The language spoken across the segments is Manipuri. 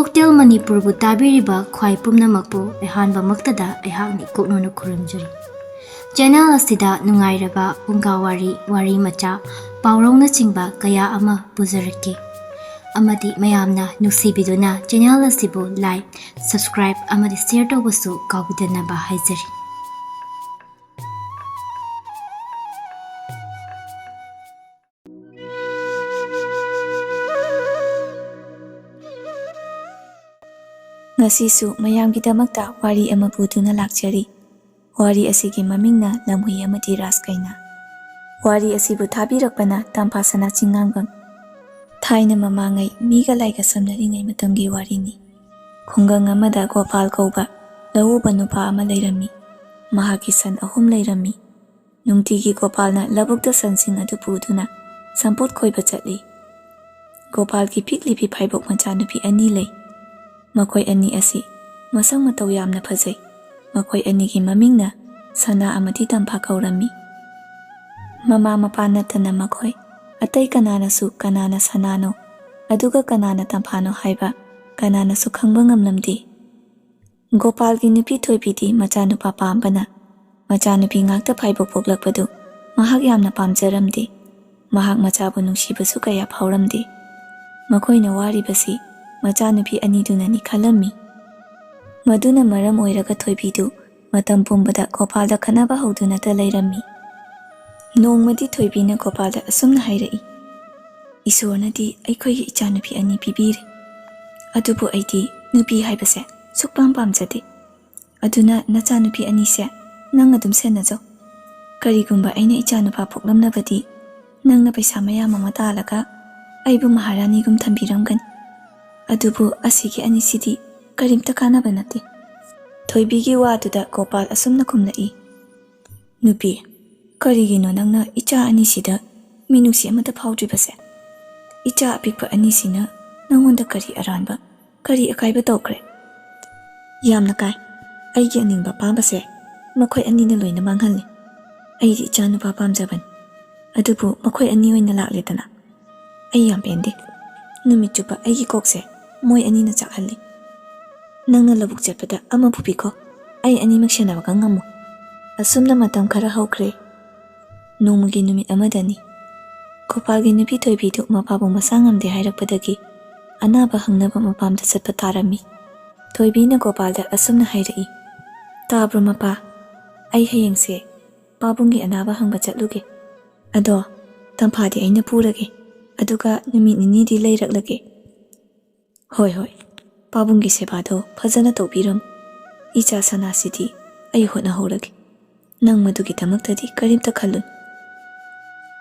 ꯀꯣꯛꯇꯦꯜ ꯃꯅꯤꯄꯨꯔꯕꯨ ꯇꯥꯕꯤꯔꯤꯕ ꯈ꯭ꯋꯥꯏ ꯄꯨꯝꯅꯃꯛꯄꯨ ꯑꯍꯥꯟꯕꯃꯛꯇꯗ ꯑꯩꯍꯥꯛꯅ ꯀꯣꯛꯅꯨꯅ ꯈꯨꯔꯨꯝꯖꯔꯤ꯫ ꯆꯦꯅꯦꯜ ꯑꯁꯤꯗ ꯅꯨꯡꯉꯥꯏꯔꯕ ꯐꯨꯡꯒꯥꯋꯥꯔꯤ, ꯋꯥꯔꯤ ꯃꯆꯥ, ꯄꯥꯎꯔꯧꯅꯆꯤꯡꯕ ꯀꯌꯥ ꯑꯃ ꯄꯨꯖꯔꯛꯀꯦ ꯑꯃꯗꯤ ꯃꯌꯥꯝꯅ ꯅꯨꯡꯁꯤꯕꯤꯗꯨꯅ ꯆꯦꯅꯦꯜ ꯑꯁꯤꯕꯨ ꯂꯥꯏꯛ, ꯁꯕꯁꯀ꯭ꯔꯥꯏꯕ ꯑꯃꯗꯤ ꯁꯦꯌꯔ ꯇꯧꯕꯁꯨ ꯀꯥꯎꯕꯤꯗꯅꯕ ꯍꯥꯏꯖꯔꯤ꯫ ꯉꯁꯤꯁꯨ ꯃꯌꯥꯝꯒꯤꯗꯃꯛꯇ ꯋꯥꯔꯤ ꯑꯃ ꯄꯨꯗꯨꯅ ꯂꯥꯛꯆꯔꯤ꯫ ꯋꯥꯔꯤ ꯑꯁꯤꯒꯤ ꯃꯃꯤꯡꯅ ꯂꯝꯍꯨꯏ ꯑꯃꯗꯤ ꯔꯥꯖꯀꯩꯅ꯫ ꯋꯥꯔꯤ ꯑꯁꯤꯕꯨ ꯊꯥꯕꯤꯔꯛꯄꯅ ꯇꯝꯐꯥ ꯁꯅꯥ ꯆꯤꯡꯉꯥꯡꯕꯝ꯫ ꯊꯥꯏꯅ ꯃꯃꯥꯡꯉꯩ ꯃꯤꯒ ꯂꯥꯏꯒ ꯁꯝꯅꯔꯤꯉꯩ ꯃꯇꯝꯒꯤ ꯋꯥꯔꯤꯅꯤ꯫ ꯈꯨꯡꯒꯪ ꯑꯃꯗ ꯒꯣꯄꯥꯜ ꯀꯧꯕ ꯂꯧꯎꯕ ꯅꯨꯄꯥ ꯑꯃ ꯂꯩꯔꯝꯃꯤ꯫ ꯃꯍꯥꯛꯀꯤ ꯁꯟ 3 ꯂꯩꯔꯝꯃꯤ꯫ ꯅꯨꯡꯇꯤꯒꯤ ꯒꯣꯄꯥꯜꯅ ꯂꯧꯕꯨꯛꯇ ꯁꯟꯁꯤꯡ ꯑꯗꯨ ꯄꯨꯗꯨꯅ ꯁꯝꯄꯣꯠ ꯈꯣꯏꯕ ꯆꯠꯂꯤ꯫ ꯒꯣꯄꯥꯜꯒꯤ ꯄꯤꯛꯂꯤꯕꯤ ꯐꯥꯏꯕꯣꯛ ꯃꯆꯥꯅꯨꯄꯤ 2 ꯂꯩ꯫ ꯃꯈꯣꯏ 2 ꯑꯁꯤ ꯃꯁꯛ ꯃꯇꯧ ꯌꯥꯝꯅ ꯐꯖꯩ꯫ ꯃꯈꯣꯏ 2ꯒꯤ ꯃꯃꯤꯡꯅ ꯁꯅꯥ ꯑꯃꯗꯤ ꯇꯝꯐꯥ ꯀꯧꯔꯝꯃꯤ꯫ ꯃꯃꯥ ꯃꯄꯥ ꯅꯠꯇꯅ ꯃꯈꯣꯏ ꯑꯇꯩ ꯀꯅꯥꯅꯁꯨ ꯀꯅꯥꯅ ꯁꯅꯥꯅꯣ ꯑꯗꯨꯒ ꯀꯅꯥꯅ ꯇꯝꯐꯥꯅꯣ ꯍꯥꯏꯕ ꯀꯅꯥꯅꯁꯨ ꯈꯪꯕ ꯉꯝꯂꯝꯗꯦ꯫ ꯒꯣꯄꯥꯜꯒꯤ ꯅꯨꯄꯤ ꯊꯣꯏꯕꯤꯗꯤ ꯃꯆꯥꯅꯨꯄꯥ ꯄꯥꯝꯕꯅ ꯃꯆꯥꯅꯨꯄꯤ ꯉꯥꯛꯇ ꯐꯥꯏꯕꯣꯛ ꯄꯣꯛꯂꯛꯄꯗꯨ ꯃꯍꯥꯛ ꯌꯥꯝꯅ ꯄꯥꯝꯖꯔꯝꯗꯦ꯫ ꯃꯍꯥꯛ ꯃꯆꯥꯕꯨ ꯅꯨꯡꯁꯤꯕꯁꯨ ꯀꯌꯥ ꯐꯥꯎꯔꯝꯗꯦ꯫ ꯃꯈꯣꯏꯅ ꯋꯥꯔꯤꯕꯁꯤ ꯃꯆꯥꯅꯨꯄꯤ 2ꯗꯨꯅꯅꯤ ꯈꯜꯂꯝꯃꯤ꯫ ꯃꯗꯨꯅ ꯃꯔꯝ ꯑꯣꯏꯔꯒ ꯊꯣꯏꯕꯤꯗꯨ ꯃꯇꯝ ꯄꯨꯝꯕꯗ ꯒꯣꯄꯥꯜꯗ ꯈꯠꯅꯕ ꯍꯧꯗꯨꯅꯇ ꯂꯩꯔꯝꯃꯤ꯫ ꯅꯣꯡꯃꯗꯤ ꯊꯣꯏꯕꯤꯅ ꯒꯣꯄꯥꯜꯗ ꯑꯁꯨꯝꯅ ꯍꯥꯏꯔꯛꯏ, "ꯏꯁꯣꯔꯅꯗꯤ ꯑꯩꯈꯣꯏꯒꯤ ꯏꯆꯥꯅꯨꯄꯤ 2 ꯄꯤꯕꯤꯔꯦ꯫ ꯑꯗꯨꯕꯨ ꯑꯩꯗꯤ ꯅꯨꯄꯤ ꯍꯥꯏꯕꯁꯦ ꯁꯨꯛꯄꯥꯝ ꯄꯥꯝꯖꯗꯦ꯫ ꯑꯗꯨꯅ ꯅꯆꯥꯅꯨꯄꯤ 2ꯁꯦ ꯅꯪ ꯑꯗꯨꯝ ꯁꯦꯟꯅꯖꯧ꯫ ꯀꯔꯤꯒꯨꯝꯕ ꯑꯩꯅ ꯏꯆꯥꯅꯨꯄꯥ ꯄꯣꯛꯂꯝꯂꯕꯗꯤ ꯅꯪꯅ ꯄꯩꯁꯥ ꯃꯌꯥꯝ ꯑꯃ ꯇꯥꯜꯂꯒ ꯑꯩꯕꯨ ꯃꯍꯥꯔꯥꯅꯤꯒꯨꯝ ꯊꯝꯕꯤꯔꯝꯒꯅꯤ꯫ ꯑꯗꯨꯕꯨ ꯑꯁꯤꯒꯤ 2ꯁꯤꯗꯤ ꯀꯔꯤꯝꯇ ꯀꯥꯟꯅꯕ ꯅꯠꯇꯦ." ꯊꯣꯏꯕꯤꯒꯤ ꯋꯥꯗꯨꯗ ꯒꯣꯄꯥꯜ ꯑꯁꯨꯝꯅ ꯈꯨꯝꯂꯛꯏ, "ꯅꯨꯄꯤ, ꯀꯔꯤꯒꯤꯅꯣ ꯅꯪꯅ ꯏꯆꯥ 2ꯁꯤꯗ ꯃꯤꯅꯨꯡꯁꯤ ꯑꯃꯠꯇ ꯐꯥꯎꯗ꯭ꯔꯤꯕꯁꯦ? ꯏꯆꯥ ꯑꯄꯤꯛꯄ 2ꯁꯤꯅ ꯅꯪꯉꯣꯟꯗ ꯀꯔꯤ ꯑꯔꯥꯟꯕ, ꯀꯔꯤ ꯑꯀꯥꯏꯕ ꯇꯧꯈ꯭ꯔꯦ?" "ꯌꯥꯝꯅ ꯀꯥꯏ꯫ ꯑꯩꯒꯤ ꯑꯅꯤꯡꯕ ꯄꯥꯝꯕꯁꯦ ꯃꯈꯣꯏ 2ꯅ ꯂꯣꯏꯅ ꯃꯥꯡꯍꯜꯂꯤ꯫ ꯑꯩꯗꯤ ꯏꯆꯥꯅꯨꯄꯥ ꯄꯥꯝꯖꯕꯅꯤ꯫ ꯑꯗꯨꯕꯨ ꯃꯈꯣꯏ 2 ꯑꯣꯏꯅ ꯂꯥꯛꯂꯦꯗꯅ ꯑꯩ ꯌꯥꯝ ꯄꯦꯟꯗꯦ꯫ ꯅꯨꯃꯤꯠ ꯆꯨꯞꯄ ꯑꯩꯒꯤ ꯀꯣꯛꯁꯦ ꯃꯣꯏ 2ꯅ ꯆꯥꯛꯍꯜꯂꯤ꯫ ꯅꯪꯅ ꯂꯧꯕꯨꯛ ꯆꯠꯄꯗ ꯑꯃ ꯄꯨꯕꯤꯈꯣ, ꯑꯩ 2ꯃꯛ ꯁꯦꯟꯅꯕꯒ ꯉꯝꯃꯣꯏ." ꯑꯁꯨꯝꯅ ꯃꯇꯝ ꯈꯔ ꯍꯧꯈ꯭ꯔꯦ꯫ ꯅꯣꯡꯃꯒꯤ ꯅꯨꯃꯤꯠ ꯑꯃꯗꯅꯤ ꯒꯣꯄꯥꯜꯒꯤ ꯅꯨꯄꯤ ꯊꯣꯏꯕꯤꯗꯨ ꯃꯄꯥꯕꯨ ꯃꯁꯥ ꯉꯝꯗꯦ ꯍꯥꯏꯔꯛꯄꯗꯒꯤ ꯑꯅꯥꯕ ꯍꯪꯅꯕ ꯃꯄꯥꯝꯗ ꯆꯠꯄ ꯇꯥꯔꯝꯃꯤ꯫ ꯊꯣꯏꯕꯤꯅ ꯒꯣꯄꯥꯜꯗ ꯑꯁꯨꯝꯅ ꯍꯥꯏꯔꯛꯏ, "ꯇꯥꯕ꯭ꯔꯣ ꯃꯄꯥ? ꯑꯩ ꯍꯌꯦꯡꯁꯦ ꯄꯥꯕꯨꯡꯒꯤ ꯑꯅꯥꯕ ꯍꯪꯕ ꯆꯠꯂꯨꯒꯦ꯫ ꯑꯗꯣ ꯇꯝꯐꯥꯗꯤ ꯑꯩꯅ ꯄꯨꯔꯒꯦ, ꯑꯗꯨꯒ ꯅꯨꯃꯤꯠ 2ꯗꯤ ꯂꯩꯔꯛꯂꯒꯦ." "ꯍꯣꯏ ꯍꯣꯏ, ꯄꯥꯕꯨꯡꯒꯤ ꯁꯦꯕꯥꯗꯣ ꯐꯖꯅ ꯇꯧꯕꯤꯔꯝꯃꯨ꯫ ꯏꯆꯥ ꯁꯅꯥꯁꯤꯗꯤ ꯑꯩ ꯍꯣꯠꯅꯍꯧꯔꯒꯦ꯫ ꯅꯪ ꯃꯗꯨꯒꯤꯗꯃꯛꯇꯗꯤ ꯀꯔꯤꯝꯇ ꯈꯜꯂꯨꯅꯨ."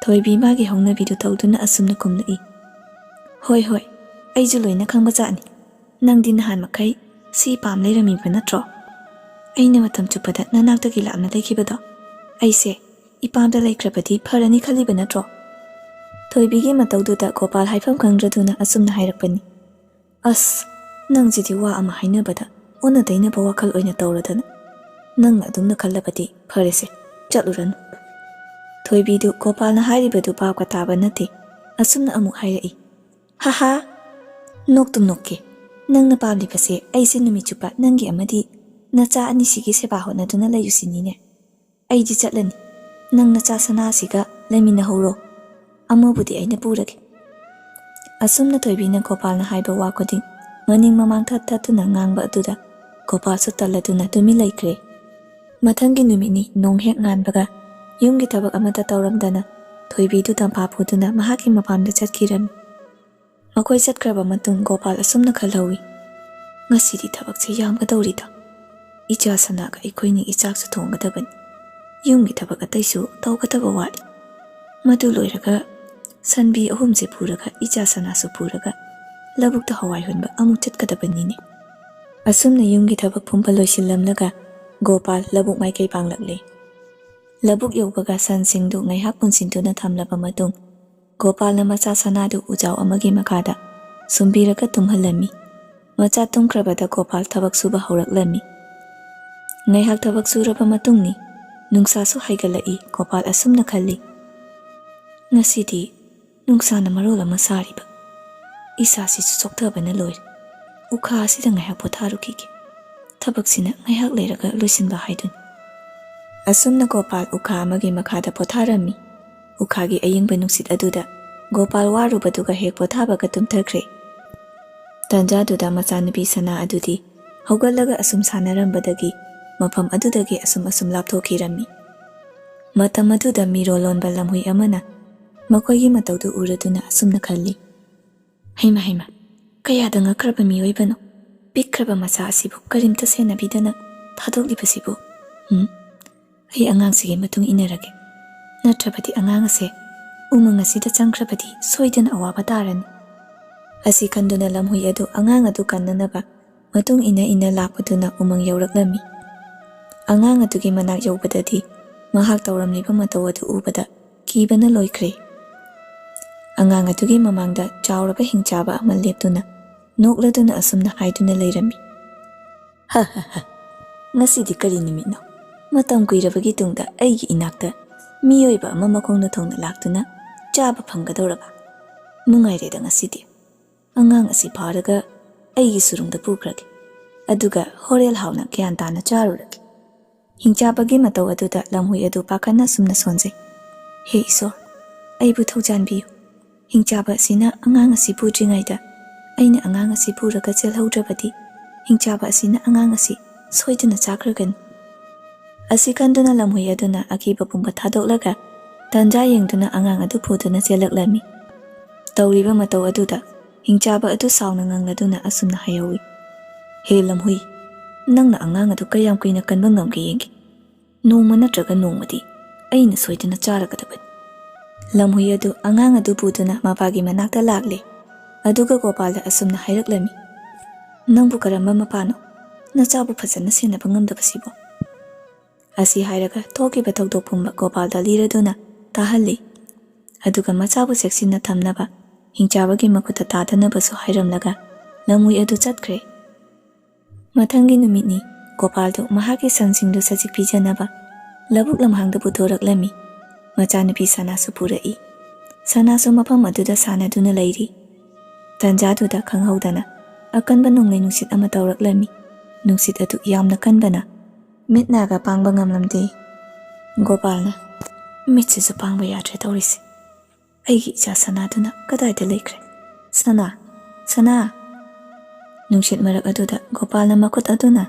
ꯊꯣꯏꯕꯤ ꯃꯥꯒꯤ ꯍꯧꯅꯕꯤꯗꯨ ꯇꯧꯗꯨꯅ ꯑꯁꯨꯝꯅ ꯈꯨꯝꯂꯛꯏ, "ꯍꯣꯏ ꯍꯣꯏ, ꯑꯩꯁꯨ ꯂꯣꯏꯅ ꯈꯪꯕꯖꯥꯠꯅꯤ꯫ ꯅꯪꯗꯤ ꯅꯍꯥꯟ ꯃꯈꯩ ꯁꯤ ꯄꯥꯝ ꯂꯩꯔꯝꯃꯤꯕ ꯅꯠꯇ꯭ꯔꯣ? ꯑꯩꯅ ꯃꯇꯝ ꯆꯨꯞꯄꯗ ꯅꯅꯥꯛꯇꯒꯤ ꯂꯥꯞꯅ ꯂꯩꯈꯤꯕꯗꯣ ꯑꯩꯁꯦ ꯏꯄꯥꯝꯗ ꯂꯩꯈ꯭ꯔꯕꯗꯤ ꯐꯔꯅꯤ ꯈꯜꯂꯤꯕ ꯅꯠꯇ꯭ꯔꯣ?" ꯊꯣꯏꯕꯤꯒꯤ ꯃꯇꯧꯗꯨꯗ ꯒꯣꯄꯥꯜ ꯍꯥꯏꯐꯝ ꯈꯪꯗ꯭ꯔꯗꯨꯅ ꯑꯁꯨꯝꯅ ꯍꯥꯏꯔꯛꯄꯅꯤ, "ꯑꯁ, ꯅꯪꯁꯤꯗꯤ ꯋꯥ ꯑꯃ ꯍꯥꯏꯅꯕꯗ ꯑꯣꯟꯅ ꯇꯩꯅꯕ ꯋꯥꯈꯜ ꯑꯣꯏꯅ ꯇꯧꯔꯗꯅ ꯅꯪꯅ ꯑꯗꯨꯝꯅ ꯈꯜꯂꯕꯗꯤ ꯐꯔꯦꯁꯦ, ꯆꯠꯂꯨꯔꯅꯨ." ꯊꯣꯏꯕꯤꯗꯨ ꯒꯣꯄꯥꯜꯅ ꯍꯥꯏꯔꯤꯕꯗꯨ ꯚꯥꯞꯀ ꯇꯥꯕ ꯅꯠꯇꯦ꯫ ꯑꯁꯨꯝꯅ ꯑꯃꯨꯛ ꯍꯥꯏꯔꯛꯏ, "ꯍꯥꯍꯥ, ꯅꯣꯛꯇꯨꯝ ꯅꯣꯛꯀꯦ꯫ ꯅꯪꯅ ꯄꯥꯝꯂꯤꯕꯁꯦ ꯑꯩꯁꯦ ꯅꯨꯃꯤꯠ ꯆꯨꯞꯄ ꯅꯪꯒꯤ ꯑꯃꯗꯤ ꯅꯆꯥ 2ꯁꯤꯒꯤ ꯁꯦꯕꯥ ꯍꯣꯠꯅꯗꯨꯅ ꯂꯩꯌꯨꯁꯤꯅꯤꯅꯦ꯫ ꯑꯩꯗꯤ ꯆꯠꯂꯅꯤ꯫ ꯅꯪ ꯅꯆꯥ ꯁꯅꯥꯁꯤꯒ ꯂꯩꯃꯤꯟꯅꯍꯧꯔꯣ, ꯑꯃꯕꯨꯗꯤ ꯑꯩꯅ ꯄꯨꯔꯒꯦ." ꯑꯁꯨꯝꯅ ꯊꯣꯏꯕꯤꯅ ꯒꯣꯄꯥꯜꯅ ꯍꯥꯏꯕ ꯋꯥ ꯈꯨꯗꯤꯡ ꯃꯅꯤꯡ ꯃꯃꯥꯡ ꯊꯠ-ꯊꯠꯇꯨꯅ ꯉꯥꯡꯕ ꯑꯗꯨꯗ ꯒꯣꯄꯥꯜꯁꯨ ꯇꯜꯂꯗꯨꯅ ꯇꯨꯃꯤꯟ ꯂꯩꯈ꯭ꯔꯦ꯫ ꯃꯊꯪꯒꯤ ꯅꯨꯃꯤꯠꯅꯤ ꯅꯣꯡ ꯍꯦꯛ ꯉꯥꯟꯕꯒ ꯌꯨꯝꯒꯤ ꯊꯕꯛ ꯑꯃꯠꯇ ꯇꯧꯔꯝꯗꯅ ꯊꯣꯏꯕꯤꯗꯨ ꯇꯝꯐꯥ ꯄꯨꯗꯨꯅ ꯃꯍꯥꯛꯀꯤ ꯃꯄꯥꯝꯗ ꯆꯠꯈꯤꯔꯝꯃꯤ꯫ ꯃꯈꯣꯏ ꯆꯠꯈ꯭ꯔꯕ ꯃꯇꯨꯡ ꯒꯣꯄꯥꯜ ꯑꯁꯨꯝꯅ ꯈꯜꯍꯧꯏ, "ꯉꯁꯤꯗꯤ ꯊꯕꯛꯁꯦ ꯌꯥꯝꯒꯗꯧꯔꯤꯗ꯫ ꯏꯆꯥ ꯁꯅꯥꯒ ꯑꯩꯈꯣꯏꯅꯤꯒꯤ ꯆꯥꯛꯁꯨ ꯊꯣꯡꯒꯗꯕꯅꯤ꯫ ꯌꯨꯝꯒꯤ ꯊꯕꯛ ꯑꯇꯩꯁꯨ ꯇꯧꯒꯗꯕ ꯋꯥꯠꯂꯤ꯫ ꯃꯗꯨ ꯂꯣꯏꯔꯒ ꯁꯟꯕꯤ 3ꯁꯦ ꯄꯨꯔꯒ ꯏꯆꯥ ꯁꯅꯥꯁꯨ ꯄꯨꯔꯒ ꯂꯧꯕꯨꯛꯇ ꯍꯋꯥꯏ ꯍꯨꯟꯕ ꯑꯃꯨꯛ ꯆꯠꯀꯗꯕꯅꯤꯅꯦ." ꯑꯁꯨꯝꯅ ꯌꯨꯝꯒꯤ ꯊꯕꯛ ꯄꯨꯝꯕ ꯂꯣꯏꯁꯤꯜꯂꯝꯂꯒ ꯒꯣꯄꯥꯜ ꯂꯧꯕꯨꯛ ꯃꯥꯏꯀꯩ ꯄꯥꯡꯂꯛꯂꯦ꯫ ꯂꯧꯕꯨꯛ ꯌꯧꯕꯒ ꯁꯟꯁꯤꯡꯗꯨ ꯉꯥꯏꯍꯥꯛ ꯄꯨꯟꯁꯤꯟꯗꯨꯅ ꯊꯝꯂꯕ ꯃꯇꯨꯡ ꯒꯣꯄꯥꯜꯅ ꯃꯆꯥ ꯁꯅꯥꯗꯨ ꯎꯖꯥꯎ ꯑꯃꯒꯤ ꯃꯈꯥꯗ ꯁꯨꯝꯕꯤꯔꯒ ꯇꯨꯝꯍꯜꯂꯝꯃꯤ꯫ ꯃꯆꯥ ꯇꯨꯝꯈ꯭ꯔꯕꯗ ꯒꯣꯄꯥꯜ ꯊꯕꯛ ꯁꯨꯕ ꯍꯧꯔꯛꯂꯝꯃꯤ꯫ ꯉꯥꯏꯍꯥꯛ ꯊꯕꯛ ꯁꯨꯔꯕ ꯃꯇꯨꯡꯅꯤ ꯅꯨꯡꯁꯥꯁꯨ ꯍꯥꯏꯒꯠꯂꯛꯏ꯫ ꯒꯣꯄꯥꯜ ꯑꯁꯨꯝꯅ ꯈꯜꯂꯤ, "ꯉꯁꯤꯗꯤ ꯅꯨꯡꯁꯥꯅ ꯃꯔꯣꯜ ꯑꯃ ꯁꯥꯔꯤꯕ, ꯏꯁꯥꯁꯤꯁꯨ ꯆꯣꯛꯊꯕꯅ ꯂꯣꯏꯔꯦ꯫ ꯎꯈꯥ ꯑꯁꯤꯗ ꯉꯥꯏꯍꯥꯛ ꯄꯣꯊꯥꯔꯨꯈꯤꯒꯦ ꯊꯕꯛꯁꯤꯅ ꯉꯥꯏꯍꯥꯛ ꯂꯩꯔꯒ ꯂꯣꯏꯁꯤꯟꯕ ꯍꯥꯏꯗꯨꯅꯤ ꯑꯁꯨꯝꯅ ꯒꯣꯄꯥꯜ ꯎꯈꯥ ꯑꯃꯒꯤ ꯃꯈꯥꯗ ꯄꯣꯊꯥꯔꯝꯃꯤ ꯎꯈꯥꯒꯤ ꯑꯌꯤꯡꯕ ꯅꯨꯡꯁꯤꯠ ꯑꯗꯨꯗ ꯒꯣꯄꯥꯜ ꯋꯥꯔꯨꯕꯗꯨꯒ ꯍꯦꯛ ꯄꯣꯊꯥꯕꯒ ꯇꯨꯝꯊꯈ꯭ꯔꯦ ꯇꯟꯖꯥꯗꯨꯗ ꯃꯆꯥꯅꯨꯄꯤ ꯁꯅꯥ ꯑꯗꯨꯗꯤ ꯍꯧꯒꯠꯂꯒ ꯑꯁꯨꯝ ꯁꯥꯟꯅꯔꯝꯕꯗꯒꯤ ꯃꯐꯝ ꯑꯗꯨꯗꯒꯤ ꯑꯁꯨꯝ ꯂꯥꯞꯊꯣꯛꯈꯤꯔꯝꯃꯤ ꯃꯇꯝ ꯑꯗꯨꯗ ꯃꯤꯔꯣꯜ ꯂꯣꯟꯕ ꯂꯝꯍꯨꯏ ꯑꯃꯅ ꯃꯈꯣꯏꯒꯤ ꯃꯇꯧꯗꯨ ꯎꯔꯗꯨꯅ ꯑꯁꯨꯝꯅ ꯈꯜꯂꯤ ꯍꯩꯃ ꯍꯩꯃ ꯀꯌꯥꯗ ꯉꯛꯈ꯭ꯔꯕ ꯃꯤꯑꯣꯏꯕꯅꯣ ꯄꯤꯛꯈ꯭ꯔꯕ ꯃꯆꯥ ꯑꯁꯤꯕꯨ ꯀꯔꯤꯝꯇ ꯁꯦꯟꯅꯕꯤꯗꯅ ꯊꯥꯗꯣꯛꯂꯤꯕꯁꯤꯕꯨ ꯑꯩ ꯑꯉꯥꯡꯁꯤꯒꯤ ꯃꯇꯨꯡ ꯏꯟꯅꯔꯒꯦ ꯅꯠꯇ꯭ꯔꯕꯗꯤ ꯑꯉꯥꯡ ꯑꯁꯦ ꯎꯃꯪ ꯑꯁꯤꯗ ꯆꯪꯈ꯭ꯔꯕꯗꯤ ꯁꯣꯏꯗꯅ ꯑꯋꯥꯕ ꯇꯥꯔꯅꯤ ꯑꯁꯤ ꯈꯟꯗꯨꯅ ꯂꯝꯍꯨꯏ ꯑꯗꯨ ꯑꯉꯥꯡ ꯑꯗꯨ ꯀꯟꯅꯅꯕ ꯃꯇꯨꯡ ꯏꯟꯅ ꯂꯥꯛꯄꯗꯨꯅ ꯎꯃꯪ ꯌꯧꯔꯛꯂꯝꯃꯤ ꯑꯉꯥꯡ ꯑꯗꯨꯒꯤ ꯃꯅꯥꯛ ꯌꯧꯕꯗꯗꯤ ꯃꯍꯥꯛ ꯇꯧꯔꯝꯂꯤꯕ ꯃꯇꯧ ꯑꯗꯨ ꯎꯕꯗ ꯀꯤꯕꯅ ꯂꯣꯏꯈ꯭ꯔꯦ ꯑꯉꯥꯡ ꯑꯗꯨꯒꯤ ꯃꯃꯥꯡꯗ ꯆꯥꯎꯔꯕ ꯍꯤꯡꯆꯥꯕ ꯑꯃ ꯂꯦꯞꯇꯨꯅ ꯅꯣꯛꯂꯗꯨꯅ ꯑꯁꯨꯝꯅ ꯍꯥꯏꯗꯨꯅ ꯂꯩꯔꯝꯃꯤ ꯍ ꯉꯁꯤꯗꯤ ꯀꯔꯤ ꯅꯨꯃꯤꯠꯅꯣ ꯃꯇꯝ ꯀꯨꯏꯔꯕꯒꯤ ꯇꯨꯡꯗ ꯑꯩꯒꯤ ꯏꯅꯥꯛꯇ ꯃꯤꯑꯣꯏꯕ ꯑꯃ ꯃꯈꯣꯡꯅ ꯊꯣꯡꯅ ꯂꯥꯛꯇꯨꯅ ꯆꯥꯕ ꯐꯪꯒꯗꯧꯔꯕ ꯅꯨꯡꯉꯥꯏꯔꯦꯗ ꯉꯁꯤꯗꯤ ꯑꯉꯥꯡ ꯑꯁꯤ ꯐꯥꯔꯒ ꯑꯩꯒꯤ ꯁꯨꯔꯨꯡꯗ ꯄꯨꯈ꯭ꯔꯒꯦ ꯑꯗꯨꯒ ꯍꯣꯔꯦꯜ ꯍꯥꯎꯅ ꯒ꯭ꯌꯥꯟ ꯇꯥꯅ ꯆꯥꯔꯨꯔꯒꯦ ꯍꯤꯡꯆꯥꯕꯒꯤ ꯃꯇꯧ ꯑꯗꯨꯗ ꯂꯝꯍꯨꯏ ꯑꯗꯨ ꯄꯥꯈꯠꯅ ꯁꯨꯝꯅ ꯁꯣꯟꯖꯩ ꯍꯦ ꯏꯁꯣꯔ ꯑꯩꯕꯨ ꯊꯧꯖꯥꯟꯕꯤꯌꯨ ꯍꯤꯡꯆꯥꯕ ꯑꯁꯤꯅ ꯑꯉꯥꯡ ꯑꯁꯤ ꯄꯨꯗ꯭ꯔꯤꯉꯩꯗ ꯑꯩꯅ ꯑꯉꯥꯡ ꯑꯁꯤ ꯄꯨꯔꯒ ꯆꯦꯜꯍꯧꯗ꯭ꯔꯕꯗꯤ ꯍꯤꯡꯆꯥꯕ ꯑꯁꯤꯅ ꯑꯉꯥꯡ ꯑꯁꯤ ꯁꯣꯏꯗꯅ ꯆꯥꯈ꯭ꯔꯒꯅꯤ ꯑꯁꯤ ꯈꯟꯗꯨꯅ ꯂꯝꯍꯨꯏ ꯑꯗꯨꯅ ꯑꯀꯤꯕ ꯄꯨꯝꯕ ꯊꯥꯗꯣꯛꯂꯒ ꯇꯟꯖꯥ ꯌꯦꯡꯗꯨꯅ ꯑꯉꯥꯡ ꯑꯗꯨ ꯄꯨꯗꯨꯅ ꯆꯦꯜꯂꯛꯂꯝꯃꯤ ꯇꯧꯔꯤꯕ ꯃꯇꯧ ꯑꯗꯨꯗ ꯍꯤꯡꯆꯥꯕ ꯑꯗꯨ ꯁꯥꯎꯅ ꯉꯪꯂꯗꯨꯅ ꯑꯁꯨꯝꯅ ꯍꯥꯏꯍꯧꯏ ꯍꯦ ꯂꯝꯍꯨꯏ ꯅꯪꯅ ꯑꯉꯥꯡ ꯑꯗꯨ ꯀꯌꯥꯝ ꯀꯨꯏꯅ ꯀꯟꯕ ꯉꯝꯒꯦ ꯌꯦꯡꯒꯦ ꯅꯣꯡꯃ ꯅꯠꯇ꯭ꯔꯒ ꯅꯣꯡꯃꯗꯤ ꯑꯩꯅ ꯁꯣꯏꯗꯅ ꯆꯥꯔꯒꯗꯕꯅꯤ ꯂꯝꯍꯨꯏ ꯑꯗꯨ ꯑꯉꯥꯡ ꯑꯗꯨ ꯄꯨꯗꯨꯅ ꯃꯄꯥꯒꯤ ꯃꯅꯥꯛꯇ ꯂꯥꯛꯂꯦ ꯑꯗꯨꯒ ꯒꯣꯄꯥꯜꯗ ꯑꯁꯨꯝꯅ ꯍꯥꯏꯔꯛꯂꯝꯃꯤ ꯅꯪꯕꯨ ꯀꯔꯝꯕ ꯃꯄꯥꯅꯣ ꯅꯆꯥꯕꯨ ꯐꯖꯅ ꯁꯦꯟꯅꯕ ꯉꯝꯗꯕꯁꯤꯕꯣ ꯑꯁꯤ ꯍꯥꯏꯔꯒ ꯊꯣꯛꯈꯤꯕ ꯊꯧꯗꯣꯛ ꯄꯨꯝꯕ ꯒꯣꯄꯥꯜꯗ ꯂꯤꯔꯗꯨꯅ ꯇꯥꯍꯜꯂꯤ ꯑꯗꯨꯒ ꯃꯆꯥꯕꯨ ꯆꯦꯛꯁꯤꯟꯅ ꯊꯝꯅꯕ ꯍꯤꯡꯆꯥꯕꯒꯤ ꯃꯈꯨꯠꯇ ꯇꯥꯗꯅꯕꯁꯨ ꯍꯥꯏꯔꯝꯂꯒ ꯂꯝꯍꯨꯏ ꯑꯗꯨ ꯆꯠꯈ꯭ꯔꯦ ꯃꯊꯪꯒꯤ ꯅꯨꯃꯤꯠꯅꯤ ꯒꯣꯄꯥꯜꯗꯨ ꯃꯍꯥꯛꯀꯤ ꯁꯟꯁꯤꯡꯗꯨ ꯁꯖꯤꯛ ꯄꯤꯖꯅꯕ ꯂꯧꯕꯨꯛ ꯂꯝꯍꯥꯡꯗ ꯄꯨꯊꯣꯔꯛꯂꯝꯃꯤ ꯃꯆꯥꯅꯨꯄꯤ ꯁꯅꯥꯁꯨ ꯄꯨꯔꯛꯏ ꯁꯅꯥꯁꯨ ꯃꯐꯝ ꯑꯗꯨꯗ ꯁꯥꯟꯅꯗꯨꯅ ꯂꯩꯔꯤ ꯇꯟꯖꯥꯗꯨꯗ ꯈꯪꯍꯧꯗꯅ ꯑꯀꯟꯕ ꯅꯣꯡꯂꯩ ꯅꯨꯡꯁꯤꯠ ꯑꯃ ꯇꯧꯔꯛꯂꯝꯃꯤ ꯅꯨꯡꯁꯤꯠ ꯑꯗꯨ ꯌꯥꯝꯅ ꯀꯟꯕꯅ ꯃꯤꯠ ꯅꯥꯒ ꯄꯥꯡꯕ ꯉꯝꯂꯝꯗꯦ ꯒꯣꯄꯥꯜꯅ ꯃꯤꯠꯁꯤꯁꯨ ꯄꯥꯡꯕ ꯌꯥꯗ꯭ꯔꯦ ꯇꯧꯔꯤꯁꯦ ꯑꯩꯒꯤ ꯏꯆꯥ ꯁꯅꯥꯗꯨꯅ ꯀꯗꯥꯏꯗ ꯂꯩꯈ꯭ꯔꯦ ꯁꯅꯥ ꯅꯨꯡꯁꯤꯠ ꯃꯔꯛ ꯑꯗꯨꯗ ꯒꯣꯄꯥꯜꯅ ꯃꯈꯨꯠ ꯑꯗꯨꯅ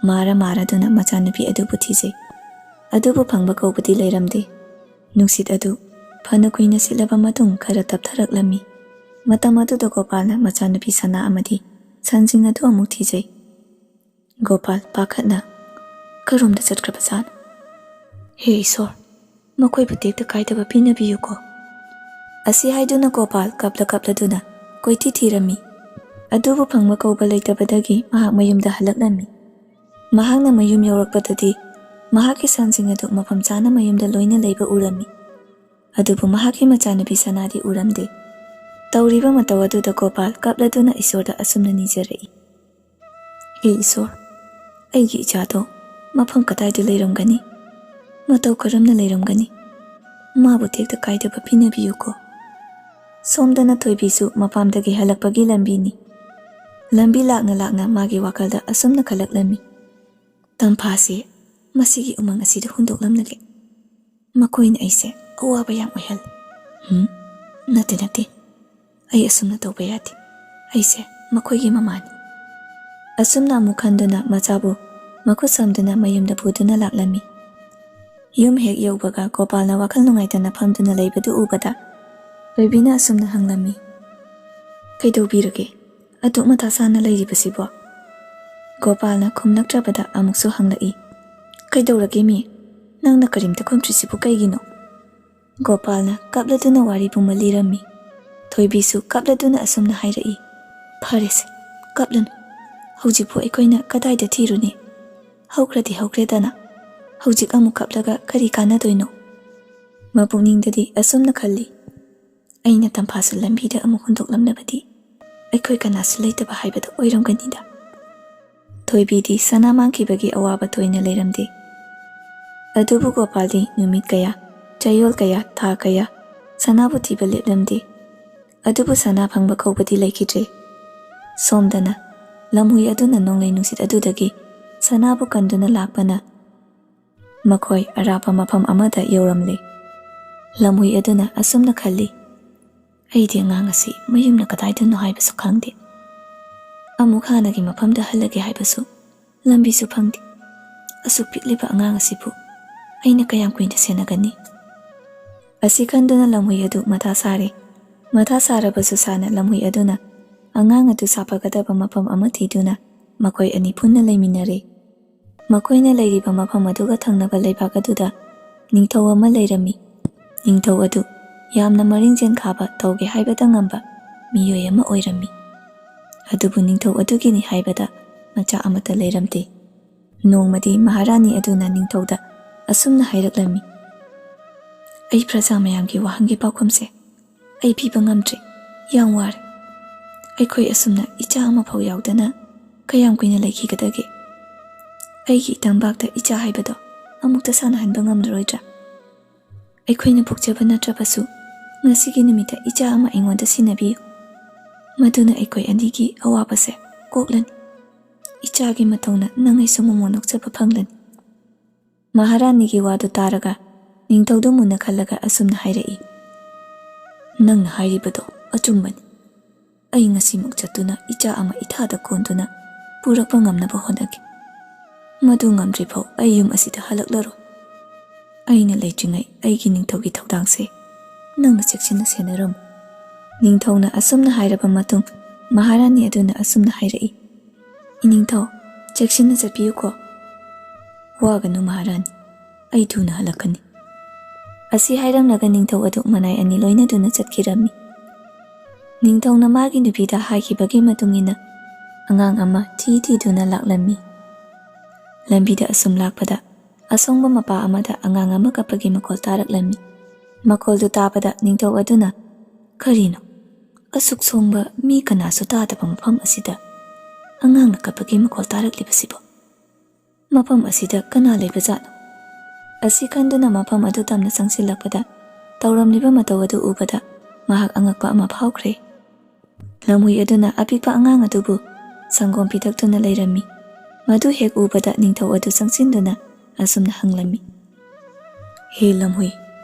ꯃꯥꯔꯗꯨꯅ ꯃꯆꯥꯅꯨꯄꯤ ꯑꯗꯨꯕꯨ ꯊꯤꯖꯩ ꯑꯗꯨꯕꯨ ꯐꯪꯕ ꯀꯧꯕꯗꯤ ꯂꯩꯔꯝꯗꯦ ꯅꯨꯡꯁꯤꯠ ꯑꯗꯨ ꯐꯅ ꯀꯨꯏꯅ ꯁꯤꯠꯂꯕ ꯃꯇꯨꯡ ꯈꯔ ꯇꯞꯊꯔꯛꯂꯝꯃꯤ ꯃꯇꯝ ꯑꯗꯨꯗ ꯒꯣꯄꯥꯜꯅ ꯃꯆꯥꯅꯨꯄꯤ ꯁꯅꯥ ꯑꯃꯗꯤ ꯁꯟꯁꯤꯡ ꯑꯗꯨ ꯑꯃꯨꯛ ꯊꯤꯖꯩ ꯒꯣꯄꯥꯜ ꯄꯥꯈꯠꯅ ꯀꯔꯣꯝꯗ ꯆꯠꯈ꯭ꯔꯕꯖꯥꯠꯅꯣ ꯍꯦ ꯏꯁꯣꯔ ꯃꯈꯣꯏꯕꯨ ꯇꯦꯛꯇ ꯀꯥꯏꯗꯕ ꯄꯤꯅꯕꯤꯌꯨꯀꯣ ꯑꯁꯤ ꯍꯥꯏꯗꯨꯅ ꯒꯣꯄꯥꯜ ꯀꯞꯂꯗꯨꯅ ꯀꯣꯏꯊꯤ ꯊꯤꯔꯝꯃꯤ ꯑꯗꯨꯕꯨ ꯐꯪꯕ ꯀꯧꯕ ꯂꯩꯇꯕꯗꯒꯤ ꯃꯍꯥꯛ ꯃꯌꯨꯝꯗ ꯍꯜꯂꯛꯂꯝꯃꯤ ꯃꯍꯥꯛꯅ ꯃꯌꯨꯝ ꯌꯧꯔꯛꯄꯗꯗꯤ ꯃꯍꯥꯛꯀꯤ ꯁꯟꯁꯤꯡ ꯑꯗꯨ ꯃꯐꯝ ꯆꯥꯅ ꯃꯌꯨꯝꯗ ꯂꯣꯏꯅ ꯂꯩꯕ ꯎꯔꯝꯃꯤ ꯑꯗꯨꯕꯨ ꯃꯍꯥꯛꯀꯤ ꯃꯆꯥꯅꯨꯄꯤ ꯁꯅꯥꯗꯤ ꯎꯔꯝꯗꯦ ꯇꯧꯔꯤꯕ ꯃꯇꯧ ꯑꯗꯨꯗ ꯒꯣꯄꯥꯜ ꯀꯞꯂꯗꯨꯅ ꯏꯁꯣꯔꯗ ꯑꯁꯨꯝꯅ ꯅꯤꯖꯔꯛꯏ ꯍꯦ ꯏꯁꯣꯔ ꯑꯩꯒꯤ ꯏꯆꯥꯗꯣ ꯃꯐꯝ ꯀꯗꯥꯏꯗ ꯂꯩꯔꯝꯒꯅꯤ ꯃꯇꯧ ꯀꯔꯝꯅ ꯂꯩꯔꯝꯒꯅꯤ ꯃꯥꯕꯨ ꯇꯦꯛꯇ ꯀꯥꯏꯗꯕ ꯄꯤꯅꯕꯤꯌꯨꯀꯣ ꯁꯣꯝꯗꯅ ꯊꯣꯏꯕꯤꯁꯨ ꯃꯄꯥꯝꯗꯒꯤ ꯍꯜꯂꯛꯄꯒꯤ ꯂꯝꯕꯤꯅꯤ ꯂꯝꯕꯤ ꯂꯥꯛꯅ ꯂꯥꯛꯅ ꯃꯥꯒꯤ ꯋꯥꯈꯜꯗ ꯑꯁꯨꯝꯅ ꯈꯜꯂꯛꯂꯝꯃꯤ ꯇꯝꯐꯥꯁꯦ ꯃꯁꯤꯒꯤ ꯎꯃꯪ ꯑꯁꯤꯗ ꯍꯨꯟꯗꯣꯛꯂꯝꯂꯒꯦ ꯃꯈꯣꯏꯅ ꯑꯩꯁꯦ ꯑꯋꯥꯕ ꯌꯥꯝ ꯑꯣꯏꯍꯜꯂꯤ ꯅꯠꯇꯦ ꯑꯩ ꯑꯁꯨꯝꯅ ꯇꯧꯕ ꯌꯥꯗꯦ ꯑꯩꯁꯦ ꯃꯈꯣꯏꯒꯤ ꯃꯃꯥꯅꯤ ꯑꯁꯨꯝꯅ ꯑꯃꯨꯛ ꯈꯟꯗꯨꯅ ꯃꯆꯥꯕꯨ ꯃꯈꯨꯠ ꯁꯝꯗꯨꯅ ꯃꯌꯨꯝꯗ ꯄꯨꯗꯨꯅ ꯂꯥꯛꯂꯝꯃꯤ ꯌꯨꯝ ꯍꯦꯛ ꯌꯧꯕꯒ ꯒꯣꯄꯥꯜꯅ ꯋꯥꯈꯜ ꯅꯨꯡꯉꯥꯏꯇꯅ ꯐꯝꯗꯨꯅ ꯂꯩꯕꯗꯨ ꯎꯕꯗ ꯊꯣꯏꯕꯤꯅ ꯑꯁꯨꯝꯅ ꯍꯪꯂꯝꯃꯤ ꯀꯩꯗꯧꯕꯤꯔꯒꯦ ꯑꯗꯨꯛ ꯃꯊꯥ ꯁꯥꯅ ꯂꯩꯔꯤꯕꯁꯤꯕꯣ ꯒꯣꯄꯥꯜꯅ ꯈꯨꯝꯂꯛꯇ꯭ꯔꯕꯗ ꯑꯃꯨꯛꯁꯨ ꯍꯪꯂꯛꯏ ꯀꯩꯗꯧꯔꯒꯦ ꯃꯤ ꯅꯪꯅ ꯀꯔꯤꯝꯇ ꯈꯨꯝꯗ꯭ꯔꯤꯁꯤꯕꯨ ꯀꯩꯒꯤꯅꯣ ꯒꯣꯄꯥꯜꯅ ꯀꯞꯂꯗꯨꯅ ꯋꯥꯔꯤ ꯄꯨꯝꯕ ꯂꯤꯔꯝꯃꯤ ꯊꯣꯏꯕꯤꯁꯨ ꯀꯞꯂꯗꯨꯅ ꯑꯁꯨꯝꯅ ꯍꯥꯏꯔꯛꯏ ꯐꯔꯦꯁꯦ ꯀꯞꯂꯅꯨ ꯍꯧꯖꯤꯛꯄꯨ ꯑꯩꯈꯣꯏꯅ ꯀꯗꯥꯏꯗ ꯊꯤꯔꯨꯅꯤ ꯍꯧꯈ꯭ꯔꯗꯤ ꯍꯧꯈ꯭ꯔꯦꯗꯅ ꯍꯧꯖꯤꯛ ꯑꯃꯨꯛ ꯀꯞꯂꯒ ꯀꯔꯤ ꯀꯥꯟꯅꯗꯣꯏꯅꯣ ꯃꯄꯨꯛꯅꯤꯡꯗꯗꯤ ꯑꯁꯨꯝꯅ ꯈꯜꯂꯤ ꯑꯩꯅ ꯇꯝꯐꯥꯁꯨ ꯂꯝꯕꯤꯗ ꯑꯃꯨꯛ ꯍꯨꯟꯗꯣꯛꯂꯝꯂꯕꯗꯤ ꯑꯩꯈꯣꯏ ꯀꯅꯥꯁꯨ ꯂꯩꯇꯕ ꯍꯥꯏꯕꯗꯣ ꯑꯣꯏꯔꯝꯒꯅꯤꯗ ꯊꯣꯏꯕꯤꯗꯤ ꯁꯅꯥ ꯃꯥꯡꯈꯤꯕꯒꯤ ꯑꯋꯥꯕ ꯊꯣꯏꯅ ꯂꯩꯔꯝꯗꯦ ꯑꯗꯨꯕꯨ ꯒꯣꯄꯥꯜꯗꯤ ꯅꯨꯃꯤꯠ ꯀꯌꯥ ꯆꯌꯣꯜ ꯀꯌꯥ ꯊꯥ ꯀꯌꯥ ꯁꯅꯥꯕꯨ ꯊꯤꯕ ꯂꯦꯞꯂꯝꯗꯦ ꯑꯗꯨꯕꯨ ꯁꯅꯥ ꯐꯪꯕ ꯀꯧꯕꯗꯤ ꯂꯩꯈꯤꯗ꯭ꯔꯦ ꯁꯣꯝꯗꯅ lamhui aduna nonglei nungsit adudagi sanabu kanduna lakpana makhoi arapa mafam amada yauramle. Lamhui aduna asumna khalli aidi angang asi mayumna kadaidano haibasu khangde. Amuk hanagi mafamda halage haibasu lambisu phangde. Asuk pikliba angang asibu aina kayam kuina senagani. Asi kanduna lamhui adu matha sare. Matha sarabasu sana lamhui aduna angang adu sapagadaba mafam ama thiduna makhoi ani punna laiminare. Makoina lairiba mafam aduga thangnaba leibak aduda ningthau ama leirami. Ningthau adu yamna maringjen khaba tauge haibada ngamba miyoi ama oirami. Adubu ningthau adugini haibada macha amata leiramte. Nongmadi Maharani aduna ningthauda asumna hairaklami. Ai praja mayamgi wahangi paukhamse ai piba ngamdre yang ware. Aikhoi asumna icha ama phau yaudana kayam kuina laikhigadage. Aigi tangbakta icha haibado amukta sanahanba ngamlaroidra. Aikhoina pokjaba natrabasu ngasigi numita icha ama aingonda sinabiyu. Maduna aikoi anigi awabase koklani. Ichagi matawna nangaisu momonokjaba phanglani. Maharanigi wadu taraga ningthaudu muna khallaga asumna hairai. Nangna hairibado achumbani. Ai ngasimuk chatuna icha ama ithada konduna purakpa ngamnaba honagi. Madu ngamdri phau ai yum asida halaklaro. Aina leitringai aigi ningthaugi thaudangse nangna cheksinna senaram. Ningthauna asumna hairaba matung Maharani aduna asumna hairai. Iningthau cheksinna chapiyu ko. Waganu Maharani ai thuna halakani. Asi hairamnaga ningthau adu manai ani loina duna chatkirami. Ningthauna magi nupida haikibagi matungina angang ama thi duna laklami. Lambida asum lakpada asongba mapa amada angang ama kapagi makol taraklami. Makol du tabada ningthau aduna karino asuk songba mi kanasu tadaba mafam asida angang na kapagi makol taraklibasibo. Mafam asida kana leibajano. Asi kanduna mafam adu tamna sangsilakpada tauramliba matau adu ubada mahak angakpa ama phaukhre. Lamhui aduna apikpa angang adubu sangom pidaktuna leirami. Madu hek ubada ningthau adu sangsinduna asumna hanglami. He lamhui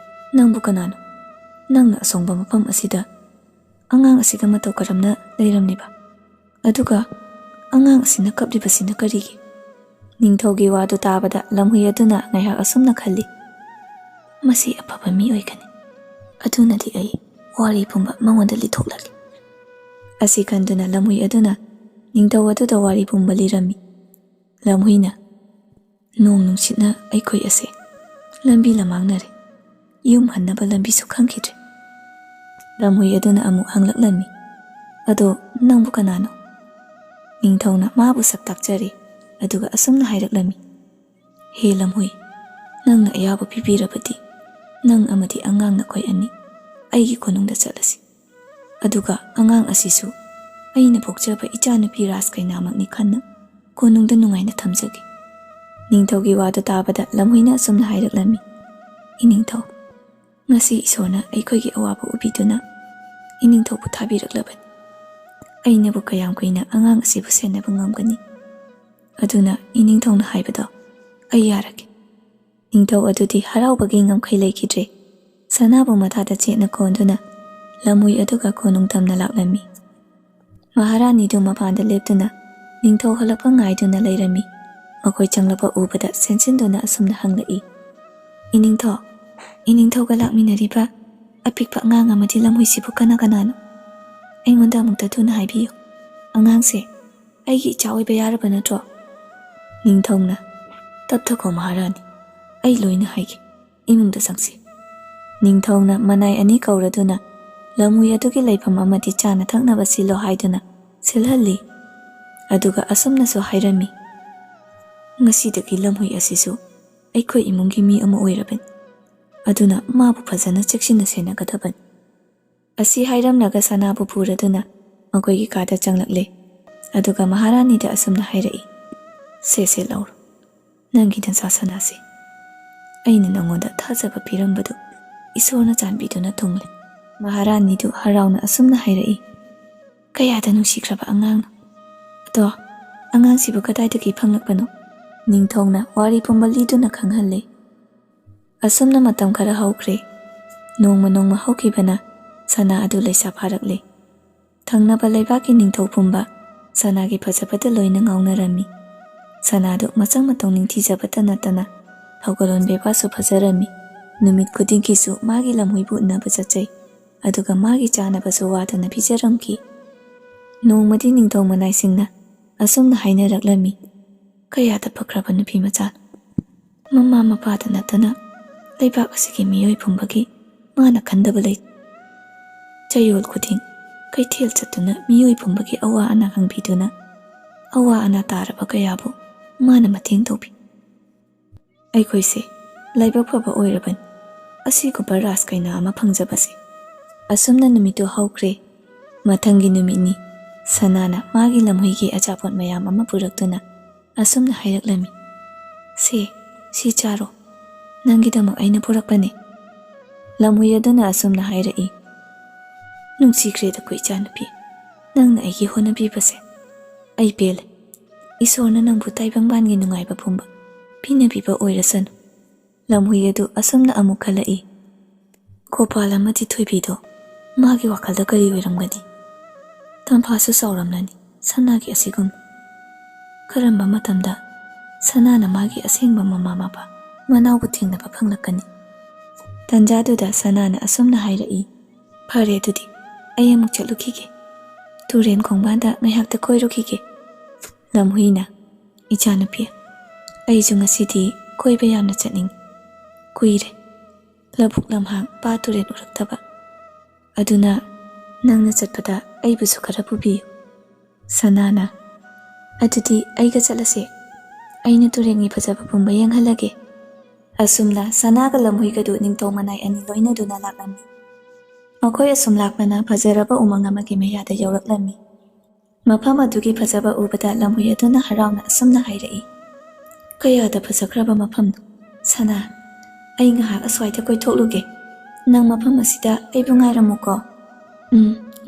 nangbu kanano nangna asongba mafam asida angang asiga matau karamna leiramniba. Aduga angang asina kaplibasina karigi. Ningthaugi wadu tabada lamhui aduna ngaihak asumna khalli. Masi apaba mi oigani. Adunadi ai wari pumba mangonda lithoklagi. Asi kanduna lamhui aduna ningthau aduda wari pumba lirami. Lamhuina nong nungsitna aikhoi ase lambi lamangnare yum hannaba lambi su khangkhidre. Lamhui aduna amu hanglaklami. Ado nangbu kanano? Ningthauna mabu saktakjari aduga asumna hairaklami. He lamhui nangna ayaba pibirabadi nang amadi angang na koi ani aigi konungda chatlasi. Aduga angang asisu aina pokjaba ichanupi raskai namakni khanna konungda nungaina thamjagi. Ningthaugi wadu tabada lamhuina asumna hairaklami. Iningthau ngasi isorna aikhoigi awaba ubiduna iningthaubu thabiraklabani. Ainabu kayam kuina angang asibu senaba ngamgani. Aduna iningthauna haibado ai yarage. Ningthau adudi haraubagi ngamkhai leikidre. Sanabu mathada chetna konduna lamhui aduga konung tamna laklami. Maharani du mapanda leptuna ningthau halakpa ngaiduna leirami. Makoi changlapa ubada sensinduna asumna hanglai. Iningthauga lakminariba apikpa angang amadi lamhui sibu kana kanano. Aingonda amukta thuna haibiyo. Angangse aigi icha oiba yaraba natro. Ningthauna tapthako Maharani ai loina haigi imungda sangsi. Ningthauna manai ani kauraduna lamhui adugi leifam amadi chana thaknaba silo haiduna silhalli. Aduga asumnasu hairami. Ngasidagi lamhui asisu aikhoi imungi mi ama oirabani. Aduna mabu phajana cheksinna senagadabani. Asi hairamnaga sanabu puraduna makoigi kada changlakle. Aduga Maharani da asumna hairai. Se lauro nangi dansa sanasi. Aina nangonda thajaba pirambadu isorna chanbiduna thungle. Maharani du harauna asumna hairai. Kayada nungsikraba angangna. Ado ꯑꯉꯥꯡꯁꯤꯕꯨ ꯀꯗꯥꯏꯗꯒꯤ ꯐꯪꯂꯛꯄꯅꯣ? ꯅꯤꯡꯊꯧꯅ ꯋꯥꯔꯤ ꯄꯨꯝꯕ ꯂꯤꯗꯨꯅ ꯈꯪꯍꯜꯂꯤ꯫ ꯑꯁꯨꯝꯅ ꯃꯇꯝ ꯈꯔ ꯍꯧꯈ꯭ꯔꯦ꯫ ꯅꯣꯡꯃ ꯍꯧꯈꯤꯕꯅ ꯁꯅꯥ ꯑꯗꯨ ꯂꯩꯁꯥ ꯐꯥꯔꯛꯂꯦ꯫ ꯊꯪꯅꯕ ꯂꯩꯕꯥꯛꯀꯤ ꯅꯤꯡꯊꯧ ꯄꯨꯝꯕ ꯁꯅꯥꯒꯤ ꯐꯖꯕꯗ ꯂꯣꯏꯅ ꯉꯥꯎꯅꯔꯝꯃꯤ꯫ ꯁꯅꯥꯗꯨ ꯃꯆꯪ ꯃꯇꯧ ꯅꯤꯡꯊꯤꯖꯕꯇ ꯅꯠꯇꯅ ꯊꯧꯒꯜꯂꯣꯟ ꯕꯦꯕꯥꯔꯁꯨ ꯐꯖꯔꯝꯃꯤ꯫ ꯅꯨꯃꯤꯠ ꯈꯨꯗꯤꯡꯒꯤꯁꯨ ꯃꯥꯒꯤ ꯂꯝꯍꯨꯏꯕꯨ ꯎꯅꯕ ꯆꯠꯆꯩ, ꯑꯗꯨꯒ ꯃꯥꯒꯤ ꯆꯥꯅꯕꯁꯨ ꯋꯥꯗꯅ ꯄꯤꯖꯔꯝꯈꯤ꯫ ꯅꯣꯡꯃꯗꯤ ꯅꯤꯡꯊꯧ ꯃꯅꯥꯏꯁꯤꯡꯅ ꯑꯁꯨꯝꯅ ꯍꯥꯏꯅꯔꯛꯂꯝꯃꯤ, ꯀꯌꯥꯗ ꯐꯈ꯭ꯔꯕ ꯅꯨꯄꯤ ꯃꯆꯥꯅꯣ! ꯃꯃꯥ ꯃꯄꯥꯗ ꯅꯠꯇꯅ ꯂꯩꯕꯥꯛ ꯑꯁꯤꯒꯤ ꯃꯤꯑꯣꯏ ꯄꯨꯝꯕꯒꯤ ꯃꯥꯅ ꯈꯟꯗꯕ ꯂꯩ꯫ ꯆꯌꯣꯜ ꯈꯨꯗꯤꯡ ꯀꯩꯊꯦꯜ ꯆꯠꯇꯨꯅ ꯃꯤꯑꯣꯏ ꯄꯨꯝꯕꯒꯤ ꯑꯋꯥ ꯑꯅꯥ ꯍꯪꯕꯤꯗꯨꯅ ꯑꯋꯥ ꯑꯅꯥ ꯇꯥꯔꯕ ꯀꯌꯥꯕꯨ ꯃꯥꯅ ꯃꯇꯦꯡ ꯇꯧꯕꯤ꯫ ꯑꯩꯈꯣꯏꯁꯦ ꯂꯥꯏꯕꯛ ꯐꯕ ꯑꯣꯏꯔꯕꯅꯤ ꯑꯁꯤꯒꯨꯝꯕ ꯔꯥꯖ ꯀꯩꯅꯥ ꯑꯃ ꯐꯪꯖꯕꯁꯦ꯫ ꯑꯁꯨꯝꯅ ꯅꯨꯃꯤꯠꯇꯨ ꯍꯧꯈ꯭ꯔꯦ꯫ ꯃꯊꯪꯒꯤ ꯅꯨꯃꯤꯠꯅꯤ ꯁꯅꯥꯅ ꯃꯥꯒꯤ ꯂꯝꯍꯨꯏꯒꯤ ꯑꯆꯥꯄꯣꯠ ꯃꯌꯥꯝ ꯑꯃ ꯄꯨꯔꯛꯇꯨꯅ ꯑꯁꯨꯝꯅ ꯍꯥꯏꯔꯛꯂꯝꯃꯤ, ꯁꯤ ꯆꯥꯔꯣ, ꯅꯪꯒꯤꯗꯃꯛ ꯑꯩꯅ ꯄꯨꯔꯛꯄꯅꯦ꯫ ꯂꯝꯍꯨꯏ ꯑꯗꯨꯅ ꯑꯁꯨꯝꯅ ꯍꯥꯏꯔꯛꯏ, ꯅꯨꯡꯁꯤꯈ꯭ꯔꯦꯗꯀꯣ ꯏꯆꯥꯅꯨꯄꯤ, ꯅꯪꯅ ꯑꯩꯒꯤ ꯍꯣꯠꯅꯕꯤꯕꯁꯦ ꯑꯩ ꯄꯦꯜꯂꯦ꯫ ꯏꯁꯣꯔꯅ ꯅꯪꯕꯨ ꯇꯥꯏꯕꯪꯕꯥꯟꯒꯤ ꯅꯨꯡꯉꯥꯏꯕ ꯄꯨꯝꯕ ꯄꯤꯅꯕꯤꯕ ꯑꯣꯏꯔꯁꯅꯨ꯫ ꯂꯝꯍꯨꯏ ꯑꯗꯨ ꯑꯁꯨꯝꯅ ꯑꯃꯨꯛ ꯈꯜꯂꯛꯏ, ꯒꯣꯄꯥꯜ ꯑꯃꯗꯤ ꯊꯣꯏꯕꯤꯗꯣ ꯃꯥꯒꯤ ꯋꯥꯈꯜꯗ ꯀꯔꯤ ꯑꯣꯏꯔꯝꯒꯅꯤ? ꯇꯝꯐꯥꯁꯨ ꯆꯥꯎꯔꯝꯂꯅꯤ ꯁꯅꯥꯒꯤ ꯑꯁꯤꯒꯨꯝꯅ꯫ ꯀꯔꯝꯕ ꯃꯇꯝꯗ ꯁꯅꯥꯅ ꯃꯥꯒꯤ ꯑꯁꯦꯡꯕ ꯃꯃꯥ ꯃꯄꯥ ꯃꯅꯥꯎꯕꯨ ꯊꯦꯡꯅꯕ ꯐꯪꯂꯛꯀꯅꯤ? ꯇꯟꯖꯥꯗꯨꯗ ꯁꯅꯥꯅ ꯑꯁꯨꯝꯅ ꯍꯥꯏꯔꯛꯏ, ꯐꯔꯦ ꯑꯗꯨꯗꯤ ꯑꯩ ꯑꯃꯨꯛ ꯆꯠꯂꯨꯈꯤꯒꯦ, ꯇꯨꯔꯦꯟ ꯈꯣꯡꯕꯥꯟꯗ ꯉꯥꯏꯍꯥꯛꯇ ꯀꯣꯏꯔꯨꯈꯤꯒꯦ꯫ ꯂꯝꯍꯨꯏꯅ, ꯏꯆꯥꯅꯨꯄꯤ, ꯑꯩꯁꯨ ꯉꯁꯤꯗꯤ ꯀꯣꯏꯕ ꯌꯥꯝꯅ ꯆꯠꯅꯤꯡꯉꯤ꯫ ꯀꯨꯏꯔꯦ ꯂꯧꯕꯨꯛ ꯂꯝꯍꯥꯡ ꯄꯥꯠ ꯇꯨꯔꯦꯟ ꯎꯔꯛꯇꯕ, ꯑꯗꯨꯅ ꯅꯪꯅ ꯆꯠꯄꯗ ꯑꯩꯕꯨꯁꯨ ꯈꯔ ꯄꯨꯕꯤꯌꯨ꯫ ꯁꯅꯥꯅ, ꯑꯗꯨꯗꯤ ꯑꯩꯒ ꯆꯠꯂꯁꯦ, ꯑꯩꯅ ꯇꯨꯔꯦꯟꯒꯤ ꯐꯖꯕ ꯄꯨꯝꯕ ꯌꯦꯡꯍꯜꯂꯒꯦ꯫ ꯑꯁꯨꯝꯅ ꯁꯅꯥꯒ ꯂꯝꯍꯨꯏꯒꯗꯨ ꯅꯤꯡꯊꯧ ꯃꯅꯥꯏ ꯑꯅꯤ ꯂꯣꯏꯅꯗꯨꯅ ꯂꯥꯛꯂꯝꯃꯤ꯫ ꯃꯈꯣꯏ ꯑꯁꯨꯝ ꯂꯥꯛꯄꯅ ꯐꯖꯔꯕ ꯎꯃꯪ ꯑꯃꯒꯤ ꯃꯌꯥꯗ ꯌꯧꯔꯛꯂꯝꯃꯤ꯫ ꯃꯐꯝ ꯑꯗꯨꯒꯤ ꯐꯖꯕ ꯎꯕꯗ ꯂꯝꯍꯨꯏ ꯑꯗꯨꯅ ꯍꯔꯥꯎꯅ ꯑꯁꯨꯝꯅ ꯍꯥꯏꯔꯛꯏ, ꯀꯌꯥꯗ ꯐꯖꯈ꯭ꯔꯕ ꯃꯐꯝꯅꯣ! ꯁꯅꯥ, ꯑꯩ ꯉꯥꯏꯍꯥꯛ ꯑꯁ꯭ꯋꯥꯏꯗ ꯀꯣꯏꯊꯣꯛꯂꯨꯒꯦ, ꯅꯪ ꯃꯐꯝ ꯑꯁꯤꯗ ꯑꯩꯕꯨ ꯉꯥꯏꯔꯝꯃꯨꯀꯣ꯫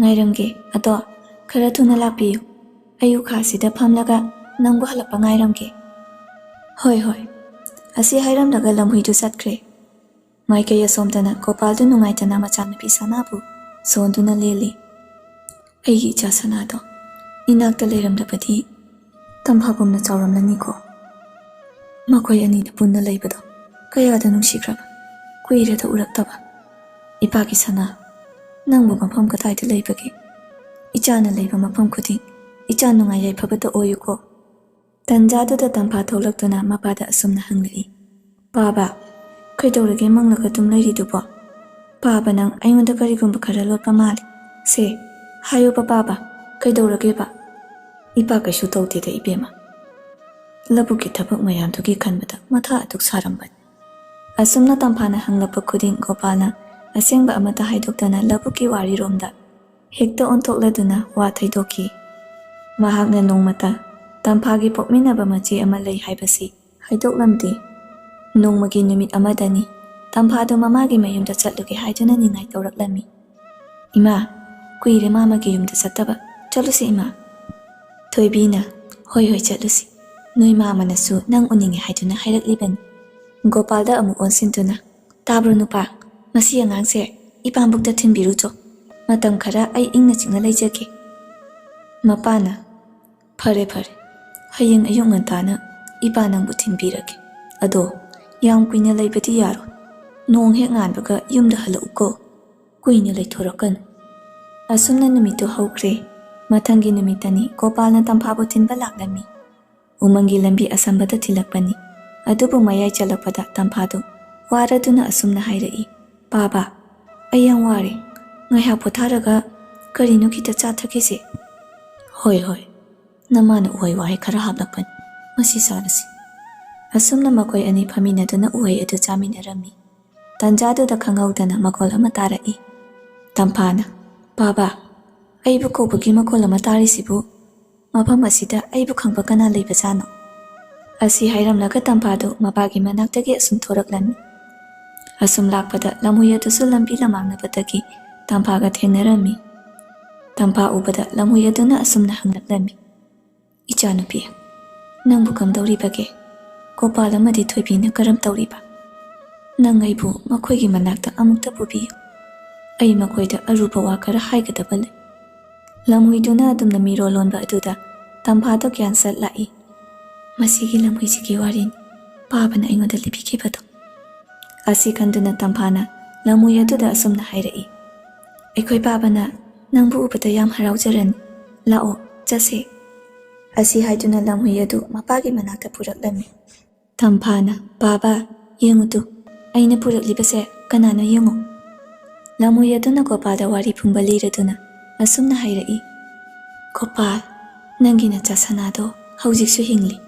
ꯉꯥꯏꯔꯝꯒꯦ, ꯑꯗꯣ ꯈꯔ ꯊꯨꯅ ꯂꯥꯛꯄꯤꯌꯨ, ꯑꯩ ꯎꯈꯥꯁꯤꯗ ꯐꯝꯂꯒ ꯅꯪꯕꯨ ꯍꯜꯂꯛꯄ ꯉꯥꯏꯔꯝꯒꯦ꯫ ꯍꯣꯏ, ꯑꯁꯤ ꯍꯥꯏꯔꯝꯂꯒ ꯂꯝꯍꯨꯏꯗꯨ ꯆꯠꯈ꯭ꯔꯦ꯫ ꯃꯥꯏꯀꯩ ꯑꯁꯣꯝꯗꯅ ꯒꯣꯄꯥꯜꯗꯨ ꯅꯨꯡꯉꯥꯏꯇꯅ ꯃꯆꯥꯅꯨꯄꯤ ꯁꯅꯥꯕꯨ ꯁꯣꯟꯗꯨꯅ ꯂꯦꯜꯂꯤ꯫ ꯑꯩꯒꯤ ꯏꯆꯥ ꯁꯅꯥꯗꯣ ꯏꯅꯥꯛꯇ ꯂꯩꯔꯝꯂꯕꯗꯤ ꯇꯝꯐꯥꯒꯨꯝꯅ ꯆꯥꯎꯔꯝꯂꯅꯤꯀꯣ꯫ ꯃꯈꯣꯏ ꯑꯅꯤꯗ ꯄꯨꯟꯅ ꯂꯩꯕꯗꯣ ꯀꯌꯥꯗ ꯅꯨꯡꯁꯤꯈ꯭ꯔꯕ, ꯀꯨꯏꯔꯦꯗ ꯎꯔꯛꯇꯕ꯫ ꯏꯄꯥꯒꯤ ꯁꯅꯥ, ꯅꯪꯕꯨ ꯃꯐꯝ ꯀꯗꯥꯏꯗ ꯂꯩꯕꯒꯦ? ꯏꯆꯥꯅ ꯂꯩꯕ ꯃꯐꯝ ꯈꯨꯗꯤꯡ ꯏꯆꯥ ꯅꯨꯡꯉꯥꯏ ꯌꯥꯏꯐꯕꯇ ꯑꯣꯏꯌꯨꯀꯣ꯫ ꯇꯟꯖꯥꯗꯨꯗ ꯇꯝꯐꯥ ꯊꯣꯛꯂꯛꯇꯨꯅ ꯃꯄꯥꯗ ꯑꯁꯨꯝꯅ ꯍꯪꯂꯛꯏ, ꯄꯥꯕ, ꯀꯩꯗꯧꯔꯒꯦ ꯃꯪꯂꯒ ꯇꯨꯝ ꯂꯩꯔꯤꯗꯨꯕꯣ? ꯄꯥꯕ, ꯅꯪ ꯑꯩꯉꯣꯟꯗ ꯀꯔꯤꯒꯨꯝꯕ ꯈꯔ ꯂꯣꯠꯄ ꯃꯥꯜꯂꯤ꯫ ꯍꯥꯏꯌꯨꯕ ꯄꯥꯕ, ꯀꯩꯗꯧꯔꯒꯦꯕ? ꯏꯄꯥ ꯀꯩꯁꯨ ꯇꯧꯗꯦꯗ ꯏꯕꯦꯝꯃ, ꯂꯧꯕꯨꯛꯀꯤ ꯊꯕꯛ ꯃꯌꯥꯝꯗꯨꯒꯤ ꯈꯟꯕꯗ ꯃꯊꯥ ꯑꯗꯨꯛ ꯁꯥꯔꯝꯕꯅꯤ꯫ ꯑꯁꯨꯝꯅ ꯇꯝꯐꯥꯅ ꯍꯪꯂꯛꯄ ꯈꯨꯗꯤꯡ ꯒꯣꯄꯥꯜꯅ ꯑꯁꯦꯡꯕ ꯑꯃꯠꯇ ꯍꯥꯏꯗꯣꯛꯇꯅ ꯂꯧꯕꯨꯛꯀꯤ ꯋꯥꯔꯤꯔꯣꯝꯗ ꯍꯦꯛꯇ ꯑꯣꯟꯊꯣꯛꯂꯗꯨꯅ ꯋꯥ ꯊꯩꯗꯣꯛꯈꯤ꯫ ꯃꯍꯥꯛꯅ ꯅꯣꯡꯃꯇ ꯇꯝꯐꯥꯒꯤ ꯄꯣꯛꯃꯤꯟꯅꯕ ꯃꯆꯦ ꯑꯃ ꯂꯩ ꯍꯥꯏꯕꯁꯤ ꯍꯥꯏꯗꯣꯛꯂꯝꯗꯦ꯫ ꯅꯣꯡꯃꯒꯤ ꯅꯨꯃꯤꯠ ꯑꯃꯗꯅꯤ ꯇꯝꯐꯥꯗꯨ ꯃꯃꯥꯒꯤ ꯃꯌꯨꯝꯗ ꯆꯠꯂꯨꯒꯦ ꯍꯥꯏꯗꯨꯅ ꯅꯤꯡꯉꯥꯏ ꯇꯧꯔꯛꯂꯝꯃꯤ꯫ ꯏꯃꯥ, ꯀꯨꯏꯔꯦ ꯃꯥꯃꯒꯤ ꯌꯨꯝꯗ ꯆꯠꯇꯕ, ꯆꯠꯂꯨꯁꯤ ꯏꯃꯥ꯫ ꯊꯣꯏꯕꯤꯅ, ꯍꯣꯏ ꯆꯠꯂꯨꯁꯤ, ꯅꯣꯏ ꯃꯥꯃꯅꯁꯨ ꯅꯪ ꯎꯅꯤꯡꯉꯦ ꯍꯥꯏꯗꯨꯅ ꯍꯥꯏꯔꯛꯂꯤꯕꯅꯤ꯫ ꯒꯣꯄꯥꯜꯗ ꯑꯃꯨꯛ ꯑꯣꯟꯁꯤꯟꯗꯨꯅ, ꯇꯥꯕ꯭ꯔꯣ ꯅꯨꯄꯥ, ꯃꯁꯤ ꯑꯉꯥꯡꯁꯦ ꯏꯄꯥꯝꯕꯨꯛꯇ ꯊꯤꯟꯕꯤꯔꯨꯆꯣ, ꯃꯇꯝ ꯈꯔ ꯑꯩ ꯏꯪꯅ ꯆꯤꯛꯅ ꯂꯩꯖꯒꯦ꯫ ꯃꯄꯥꯅ, ꯐꯔꯦ, ꯍꯌꯦꯡ ꯑꯌꯨꯛ ꯉꯟꯇꯥꯅ ꯏꯄꯥ ꯅꯪꯕꯨ ꯊꯤꯟꯕꯤꯔꯒꯦ, ꯑꯗꯣ ꯌꯥꯝ ꯀꯨꯏꯅ ꯂꯩꯕꯗꯤ ꯌꯥꯔꯣꯏ, ꯅꯣꯡ ꯍꯦꯛ ꯉꯥꯟꯕꯒ ꯌꯨꯝꯗ ꯍꯜꯂꯛꯎꯀꯣ, ꯀꯨꯏꯅ ꯂꯩꯊꯣꯔꯛꯀꯅꯨ꯫ ꯑꯁꯨꯝꯅ ꯅꯨꯃꯤꯠꯇꯨ ꯍꯧꯈ꯭ꯔꯦ꯫ ꯃꯊꯪꯒꯤ ꯅꯨꯃꯤꯠꯇꯅꯤ ꯒꯣꯄꯥꯜꯅ ꯇꯝꯐꯥꯕꯨ ꯊꯤꯟꯕ ꯂꯥꯛꯂꯝꯃꯤ꯫ ꯎꯃꯪꯒꯤ ꯂꯝꯕꯤ ꯑꯁꯝꯕꯗ ꯊꯤꯜꯂꯛꯄꯅꯤ꯫ ꯑꯗꯨꯕꯨ ꯃꯌꯥꯏ ꯆꯠꯂꯛꯄꯗ ꯇꯝꯐꯥꯗꯨ ꯋꯥꯔꯗꯨꯅ ꯑꯁꯨꯝꯅ ꯍꯥꯏꯔꯛꯏ, ꯄꯥꯕ, ꯑꯩ ꯌꯥꯝ ꯋꯥꯔꯦ, ꯉꯥꯏꯍꯥꯛ ꯄꯣꯊꯥꯔꯒ ꯀꯔꯤꯅꯣ ꯈꯤꯇ ꯆꯥꯊꯈꯤꯁꯦ꯫ ꯍꯣꯏ, ꯅꯃꯥꯅ ꯎꯍꯩ ꯋꯥꯍꯩ ꯈꯔ ꯍꯥꯞꯂꯛꯄꯅꯤ, ꯃꯁꯤ ꯆꯥꯔꯁꯤ꯫ ꯑꯁꯨꯝꯅ ꯃꯈꯣꯏ ꯑꯅꯤ ꯐꯝꯃꯤꯟꯅꯗꯨꯅ ꯎꯍꯩ ꯑꯗꯨ ꯆꯥꯃꯤꯟꯅꯔꯝꯃꯤ꯫ ꯇꯟꯖꯥꯗꯨꯗ ꯈꯪꯍꯧꯗꯅ ꯃꯈꯣꯜ ꯑꯃ ꯇꯥꯔꯛꯏ꯫ ꯇꯝꯐꯥꯅ, ꯄꯥꯕ, ꯑꯩꯕꯨ ꯀꯧꯕꯒꯤ ꯃꯈꯣꯜ ꯑꯃ ꯇꯥꯔꯤꯁꯤꯕꯨ, ꯃꯐꯝ ꯑꯁꯤꯗ ꯑꯩꯕꯨ ꯈꯪꯕ ꯀꯅꯥ ꯂꯩꯕꯖꯥꯠꯅꯣ? ꯑꯁꯤ ꯍꯥꯏꯔꯝꯂꯒ ꯇꯝꯐꯥꯗꯨ ꯃꯄꯥꯒꯤ ꯃꯅꯥꯛꯇꯒꯤ ꯑꯁꯨꯝ ꯊꯣꯔꯛꯂꯝꯃꯤ꯫ ꯑꯁꯨꯝ ꯂꯥꯛꯄꯗ ꯂꯝꯍꯨꯏ ꯑꯗꯨꯁꯨ ꯂꯝꯕꯤ ꯂꯝꯃꯥꯡꯅꯕꯗꯒꯤ ꯇꯝꯐꯥꯒ ꯊꯦꯡꯅꯔꯝꯃꯤ꯫ ꯇꯝꯐꯥ ꯎꯕꯗ ꯂꯝꯍꯨꯏ ꯑꯗꯨꯅ ꯑꯁꯨꯝꯅ ꯍꯪꯂꯛꯂꯝꯃꯤ, Ichanupi, nangbu kamdawribage, Gopal amadi Thoibina karam tawriba. Nang aibu makoigi manakta amukta pubiyu. Ai makoida arupa wa kara haigadaba lay. Lamhuiduna adumna mirolonba aduda Tamphado kyansat lai. Masigi lamhuisigi warini paabana aingoda libikibado. Asi kanduna Tamphana lamhui aduda asumna hairai. Aikoi paabana nangbu ubada yam haraujarani. Lao jase. Asi haiduna lamhui adu mapagi manakta puraklami. Tamphana baba yengutu aina puraklibase kanana yengu. Lamhui aduna Gopalda wari phumba liraduna asumna hairai. Gopal nangi nacha sanado haujiksu hingli.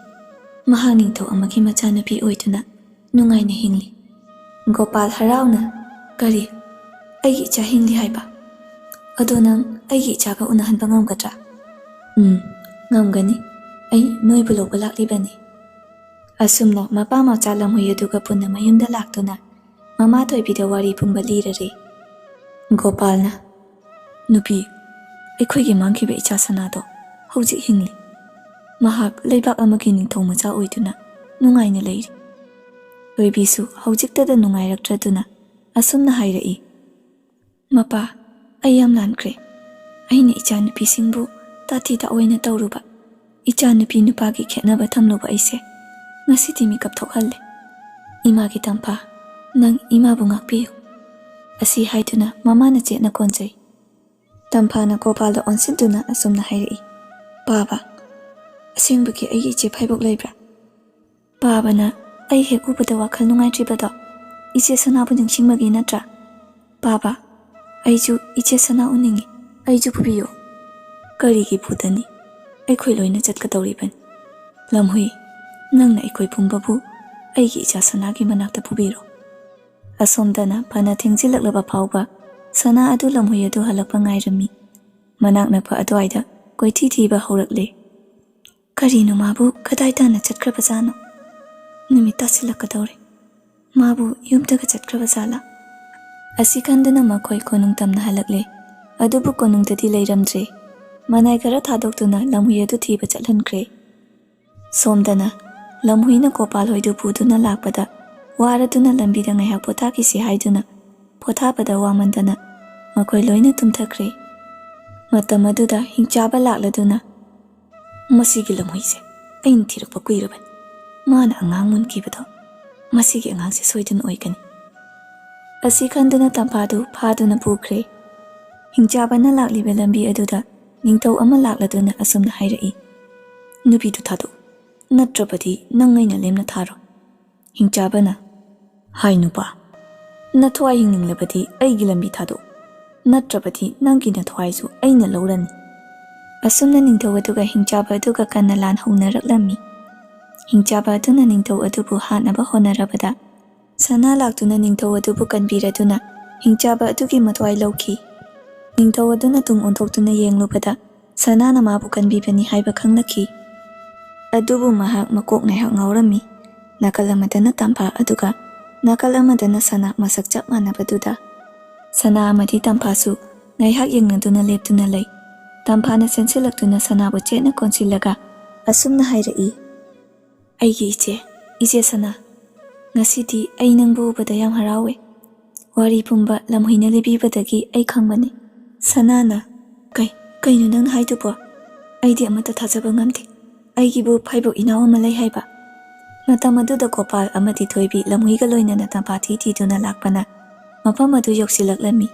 Mahang ningthau amagi machanupi oiduna nungaina hingli. Gopal harauna kari aigi icha hingli haiba. Ado nang aigi ichaga unahanba ngamgadra? Ngamgani. Ai noibu lawba laklibani. Asumna mapa macha lamhui aduga punna mayumda laktuna mama Thoibida wari phumba lirare. Gopalna nupi ꯑꯩꯈꯣꯏꯒꯤ ꯃꯥꯡꯈꯤꯕ ꯏꯆꯥ ꯁꯅꯥꯗꯣ ꯍꯧꯖꯤꯛ ꯍꯤꯡꯂꯤ. ꯃꯍꯥꯛ ꯂꯩꯕꯥꯛ ꯑꯃꯒꯤ ꯅꯤꯡꯊꯧ ꯃꯆꯥ ꯑꯣꯏꯗꯨꯅ ꯅꯨꯡꯉꯥꯏꯅ ꯂꯩꯔꯤ. ꯊꯣꯏꯕꯤꯁꯨ ꯍꯧꯖꯤꯛꯇꯗ ꯅꯨꯡꯉꯥꯏꯔꯛꯇ꯭ꯔꯗꯨꯅ ꯑꯁꯨꯝꯅ ꯍꯥꯏꯔꯛꯏ. ꯃꯄꯥ, ꯑꯩ ꯌꯥꯝ ꯂꯥꯟꯈ꯭ꯔꯦ. ꯑꯩꯅ ꯏꯆꯥꯅꯨꯄꯤꯁꯤꯡꯕꯨ ꯇꯥꯊꯤ ꯇꯥꯑꯣꯏꯅ ꯇꯧꯔꯨꯕ. ꯏꯆꯥꯅꯨꯄꯤ ꯅꯨꯄꯥꯒꯤ ꯈꯦꯠꯅꯕ ꯊꯝꯂꯨꯕ ꯑꯩꯁꯦ ꯉꯁꯤꯗꯤ ꯃꯤꯀꯞ ꯊꯣꯛꯍꯜꯂꯦ. ꯏꯃꯥꯒꯤ ꯇꯝꯐꯥ, ꯅꯪ ꯏꯃꯥꯕꯨ ꯉꯥꯛꯄꯤꯌꯨ. ꯑꯁꯤ ꯍꯥꯏꯗꯨꯅ ꯃꯃꯥꯅ ꯆꯦꯠꯅ ꯀꯣꯟꯖꯩ. Tamphana Gopalda onsiduna asumna hairai. Baba, asingbuki aigi iche phaibok leibra. Babana ai hek ubada wakhal nungaitribado iche sanabu ningsingbagi natra. Baba, aiju iche sana uningi. Aiju pubiyo. Karigi pudani. Aikhoi loina chatkadawribani. Lamhui, nangna aikhoi pumbabu aigi icha sanagi manakta pubiro. Asomdana phana thengjilaklaba phauba sana adu lamhui adu halakpa ngairami. Manak nakpa adwaida koithi thiba haurakle. Karino mabu kadai tana chatkraba jano. Numit tasilakadawre. Mabu yumtaga chatkraba jala. Asi kanduna makhoi konungtamna halakle. Adubu konungtadi leiramdre. Manai kara thadoktuna lamhui adu thiba chatlankre. Somdana lamhuina Gopal hoidu puduna lakpada waraduna lambida ngaiha pothakisi haiduna pothabada wamandana makhoi loina tumthakre. Matam aduda hingchaba lakladuna masigi lamhuise ain thirakpa kuiraban. Mana angang munkibado masigi angangse soidun oigani. Asi khanduna Tamphadu phaduna pukre. Hingchabana lakliba lambi aduda ningthau ama lakladuna asumna hairai. Nupidu thadu natrabadi nangaina lemna tharo. Hingchabana hai nupa nathwai hingninglabadi aigi lambi thado. Natrabadi nangi nathwaisu aina laurani. Asumna ningthau aduga hingchaba aduga kanna lan haunaraklami. Hingchaba aduna ningthau adubu hanaba honarabada sana laktuna ningthau adubu kanbiraduna hingchaba adugi mathwai lauki. Ningthau aduna tung onthoktuna yenglubada sanana mabu kanbibani haiba khanglaki. Adubu mahak makok ngaihak ngaurami. Nakalamadana Tampha aduga nakalamadana sana masak chap manabaduda. Sana amadi Tamphasu ngaihak yengnaduna leptuna lay. Tamphana sensilaktuna sanabu chetna konsilaga asumna hairai. Aigi iche sana. Ngasidi ai nangbu ubada yam harawe. Wari pumba lamhuina libibadagi ai khangbani. Sanana kainu nang haidubo. Aidi amata thajaba ngamde. Aigibu phaibok inaw ama lay haiba. Matam aduda Gopal amadi Thoibi lamhuiga loinana Tampha thiduna lakpana mafam adu yoksilaklammi.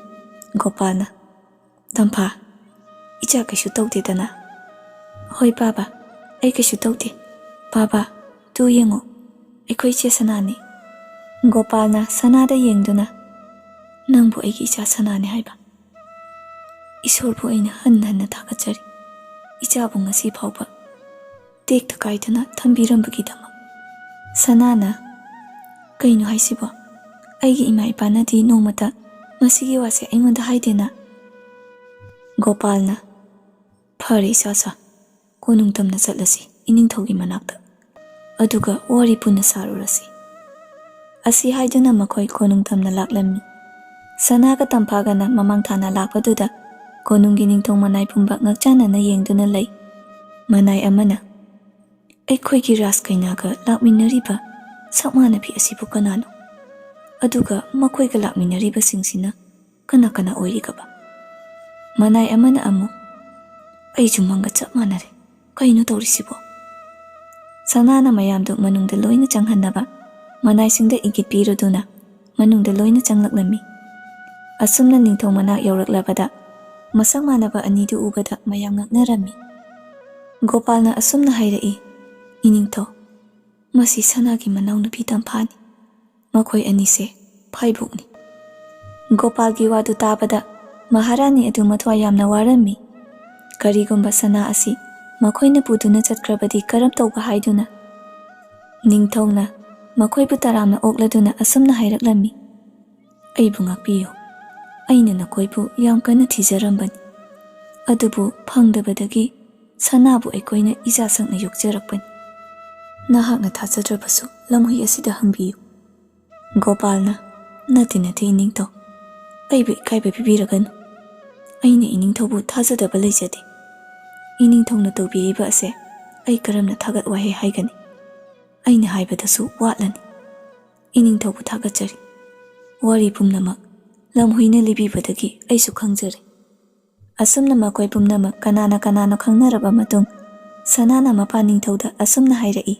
Gopalna Tampha, icha kaishu tawdedana. Hoi baba, ai kaishu tawde. Baba, tu yengo aikhoi che sanani. Gopalna sanada yengduna nangbu aigi icha sanani haiba. Isorbu aina hanna thakachari. Ichabu ngasi phauba tekta kaidana thambirambagidama. Sanana kainu haisibo aigi ima ipanadi nomata masigi wase aingonda haidena. Gopalna phare sasa konungtamna chatlasi iningthaugi manakta aduga wari punna sarurasi. Asi haiduna makhoi konungtamna laklammi. Sanaga Tamphagana mamang thana lakpaduda konunggi ningthau manai pumba ngakchanana yengduna lay. Manai amana ꯑꯩꯈꯣꯏꯒꯤ ꯔꯥꯖ ꯀꯩꯅꯥꯒ ꯂꯥꯛꯃꯤꯟꯅꯔꯤꯕ ꯁꯛꯃꯥꯟꯅꯕꯤ ꯑꯁꯤꯕꯨ ꯀꯅꯥꯅꯣ? ꯑꯗꯨꯒ ꯃꯈꯣꯏꯒ ꯂꯥꯛꯃꯤꯟꯅꯔꯤꯕꯁꯤꯡꯁꯤꯅ ꯀꯅꯥ ꯀꯅꯥ ꯑꯣꯏꯔꯤꯒꯕ? ꯃꯅꯥꯏ ꯑꯃꯅ ꯑꯃꯨꯛ ꯑꯩꯁꯨ ꯃꯪꯒ ꯆꯞ ꯃꯥꯟꯅꯔꯦ, ꯀꯩꯅꯣ ꯇꯧꯔꯤꯁꯤꯕꯣ? ꯁꯅꯥꯅ ꯃꯌꯥꯝꯗꯨ ꯃꯅꯨꯡꯗ ꯂꯣꯏꯅ ꯆꯪꯍꯟꯅꯕ ꯃꯅꯥꯏꯁꯤꯡꯗ ꯏꯪꯒꯤꯠ ꯄꯤꯔꯗꯨꯅ ꯃꯅꯨꯡꯗ ꯂꯣꯏꯅ ꯆꯪꯂꯛꯂꯝꯃꯤ꯫ ꯑꯁꯨꯝꯅ ꯅꯤꯡꯊꯧ ꯃꯅꯥꯛ ꯌꯧꯔꯛꯂꯕꯗ ꯃꯁꯛ ꯃꯥꯟꯅꯕ ꯑꯅꯤꯗꯨ ꯎꯕꯗ ꯃꯌꯥꯝ ꯉꯛꯅꯔꯝꯃꯤ꯫ ꯒꯣꯄꯥꯜꯅ ꯑꯁꯨꯝꯅ ꯍꯥꯏꯔꯛꯏ, "ꯏꯅꯤꯡꯊꯧ, ꯃꯁꯤ ꯁꯅꯥꯒꯤ ꯃꯅꯥꯎꯅꯨꯄꯤ ꯇꯝꯐꯥꯅꯤ꯫ ꯃꯈꯣꯏ ꯑꯅꯤꯁꯦ ꯐꯥꯏꯕꯣꯛꯅꯤ꯫" ꯒꯣꯄꯥꯜꯒꯤ ꯋꯥꯗꯨ ꯇꯥꯕꯗ ꯃꯍꯥꯔꯥꯅꯤ ꯑꯗꯨ ꯃꯊ꯭ꯋꯥꯏ ꯌꯥꯝꯅ ꯋꯥꯔꯝꯃꯤ꯫ ꯀꯔꯤꯒꯨꯝꯕ ꯁꯅꯥ ꯑꯁꯤ ꯃꯈꯣꯏꯅ ꯄꯨꯗꯨꯅ ꯆꯠꯈ꯭ꯔꯕꯗꯤ ꯀꯔꯝ ꯇꯧꯕ ꯍꯥꯏꯗꯨꯅ ꯅꯤꯡꯊꯧꯅ ꯃꯈꯣꯏꯕꯨ ꯇꯔꯥꯝꯅ ꯑꯣꯛꯂꯗꯨꯅ ꯑꯁꯨꯝꯅ ꯍꯥꯏꯔꯛꯂꯝꯃꯤ, "ꯑꯩꯕꯨ ꯉꯥꯛꯄꯤꯌꯨ, ꯑꯩꯅ ꯅꯈꯣꯏꯕꯨ ꯌꯥꯝ ꯀꯟꯅ ꯊꯤꯖꯔꯝꯕꯅꯤ, ꯑꯗꯨꯕꯨ ꯐꯪꯗꯕꯗꯒꯤ ꯁꯅꯥꯕꯨ ꯑꯩꯈꯣꯏꯅ ꯏꯆꯥꯁꯛꯅ ꯌꯣꯛꯆꯔꯛꯄꯅꯤ꯫ ꯅꯍꯥꯛꯅ ꯊꯥꯖꯗ꯭ꯔꯕꯁꯨ ꯂꯝꯍꯨꯏ ꯑꯁꯤꯗ ꯍꯪꯕꯤꯌꯨ꯫" ꯒꯣꯄꯥꯜꯅ, "ꯅꯠꯇꯦ ꯏꯅꯤꯡꯊꯧ, ꯑꯩꯕꯨ ꯏꯀꯥꯏꯕ ꯄꯤꯕꯤꯔꯒꯅꯨ, ꯑꯩꯅ ꯏꯅꯤꯡꯊꯧꯕꯨ ꯊꯥꯖꯗꯕ ꯂꯩꯖꯗꯦ꯫ ꯏꯅꯤꯡꯊꯧꯅ ꯇꯧꯕꯤꯔꯤꯕ ꯑꯁꯦ ꯑꯩ ꯀꯔꯝꯅ ꯊꯥꯒꯠ ꯋꯥꯍꯩ ꯍꯥꯏꯒꯅꯤ? ꯑꯩꯅ ꯍꯥꯏꯕꯗꯁꯨ ꯋꯥꯠꯂꯅꯤ꯫ ꯏꯅꯤꯡꯊꯧꯕꯨ ꯊꯥꯒꯠꯆꯔꯤ꯫ ꯋꯥꯔꯤ ꯄꯨꯝꯅꯃꯛ ꯂꯝꯍꯨꯏꯅ ꯂꯤꯕꯤꯕꯗꯒꯤ ꯑꯩꯁꯨ ꯈꯪꯖꯔꯦ." ꯑꯁꯨꯝꯅ ꯃꯈꯣꯏ ꯄꯨꯝꯅꯃꯛ ꯀꯅꯥꯅ ꯀꯅꯥꯅꯣ ꯈꯪꯅꯔꯕ ꯃꯇꯨꯡ ꯁꯅꯥꯅ ꯃꯄꯥ ꯅꯤꯡꯊꯧꯗ ꯑꯁꯨꯝꯅ ꯍꯥꯏꯔꯛꯏ,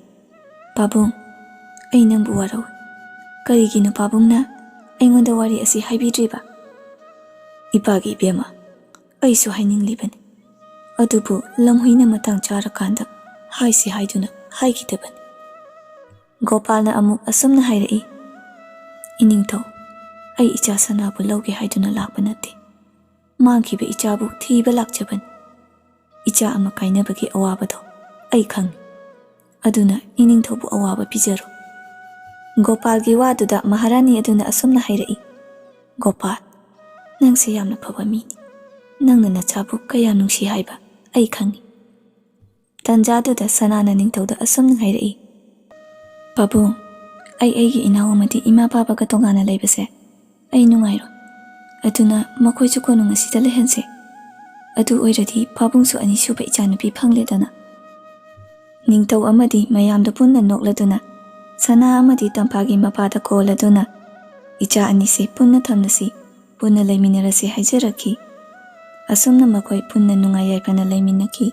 "ꯄꯥꯕꯨꯡ, ꯑꯩ ꯅꯪꯕꯨ ꯋꯥꯔꯧꯏ꯫ ꯀꯔꯤꯒꯤꯅꯣ ꯄꯥꯕꯨꯡꯅ ꯑꯩꯉꯣꯟꯗ ꯋꯥꯔꯤ ꯑꯁꯤ ꯍꯥꯏꯕꯤꯗ꯭ꯔꯤꯕ?" "ꯏꯄꯥꯒꯤ ꯏꯕꯦꯝꯃ, ꯑꯩꯁꯨ ꯍꯥꯏꯅꯤꯡꯂꯤꯕꯅꯤ, ꯑꯗꯨꯕꯨ ꯂꯝꯍꯨꯏꯅ ꯃꯇꯥꯡ ꯆꯥꯔꯀꯥꯟꯗ ꯍꯥꯏꯁꯤ ꯍꯥꯏꯗꯨꯅ ꯍꯥꯏꯈꯤꯗꯕꯅꯤ." ꯒꯣꯄꯥꯜꯅ ꯑꯃꯨꯛ ꯑꯁꯨꯝꯅ ꯍꯥꯏꯔꯛꯏ, "ꯏꯅꯤꯡꯊꯧ, ꯑꯩ ꯏꯆꯥ ꯁꯅꯥꯕꯨ ꯂꯧꯒꯦ ꯍꯥꯏꯗꯨꯅ ꯂꯥꯛꯄ ꯅꯠꯇꯦ, ꯃꯥꯡꯈꯤꯕ ꯏꯆꯥꯕꯨ ꯊꯤꯕ ꯂꯥꯛꯆꯕꯅꯤ꯫ ꯏꯆꯥ ꯑꯃ ꯀꯥꯏꯅꯕꯒꯤ ꯑꯋꯥꯕꯗꯣ ꯑꯩ ꯈꯪꯏ, ꯑꯗꯨꯅ ꯏꯅꯤꯡꯊꯧꯕꯨ ꯑꯋꯥꯕ ꯄꯤꯖꯔꯣ." ꯒꯣꯄꯥꯜꯒꯤ ꯋꯥꯗꯨꯗ ꯃꯍꯥꯔꯥꯅꯤ ꯑꯗꯨꯅ ꯑꯁꯨꯝꯅ ꯍꯥꯏꯔꯛꯏ, "ꯒꯣꯄꯥꯜ, ꯅꯪꯁꯦ ꯌꯥꯝꯅ ꯐꯕ ꯃꯤꯅꯤ꯫ ꯅꯪꯅ ꯅꯆꯥꯕꯨ ꯀꯌꯥ ꯅꯨꯡꯁꯤ ꯍꯥꯏꯕ ꯑꯩ ꯈꯪꯏ." ꯇꯟꯖꯥꯗꯨꯗ ꯁꯅꯥꯅ ꯅꯤꯡꯊꯧꯗ ꯑꯁꯨꯝꯅ ꯍꯥꯏꯔꯛꯏ, "ꯄꯥꯕꯨꯡ, ꯑꯩꯒꯤ ꯏꯅꯥꯎ ꯑꯃꯗꯤ ꯏꯃꯥ ꯄꯥꯕꯒ ꯇꯣꯉꯥꯟꯅ ꯂꯩꯕꯁꯦ ꯑꯩ ꯅꯨꯡꯉꯥꯏꯔꯣꯏ, ꯑꯗꯨꯅ ꯃꯈꯣꯏꯁꯨ ꯀꯣꯅꯨꯡ ꯑꯁꯤꯗ ꯂꯩꯍꯟꯁꯦ꯫ ꯑꯗꯨ ꯑꯣꯏꯔꯗꯤ ꯄꯥꯕꯨꯡꯁꯨ ꯑꯅꯤꯁꯨꯕ ꯏꯆꯥꯅꯨꯄꯤ ꯐꯪꯂꯦꯗꯅ." ꯅꯤꯡꯊꯧ ꯑꯃꯗꯤ ꯃꯌꯥꯝꯗꯨ ꯄꯨꯟꯅ ꯅꯣꯛꯂꯗꯨꯅ ꯁꯅꯥ ꯑꯃꯗꯤ ꯇꯝꯐꯥꯒꯤ ꯃꯄꯥꯗ ꯀꯣꯜꯂꯗꯨꯅ ꯏꯆꯥ ꯑꯅꯤꯁꯦ ꯄꯨꯟꯅ ꯊꯝꯂꯁꯤ, ꯄꯨꯟꯅ ꯂꯩꯃꯤꯟꯅꯔꯁꯤ ꯍꯥꯏꯖꯔꯛꯈꯤ꯫ ꯑꯁꯨꯝꯅ ꯃꯈꯣꯏ ꯄꯨꯟꯅ ꯅꯨꯡꯉꯥꯏ ꯌꯥꯏꯐꯅ ꯂꯩꯃꯤꯟꯅꯈꯤ꯫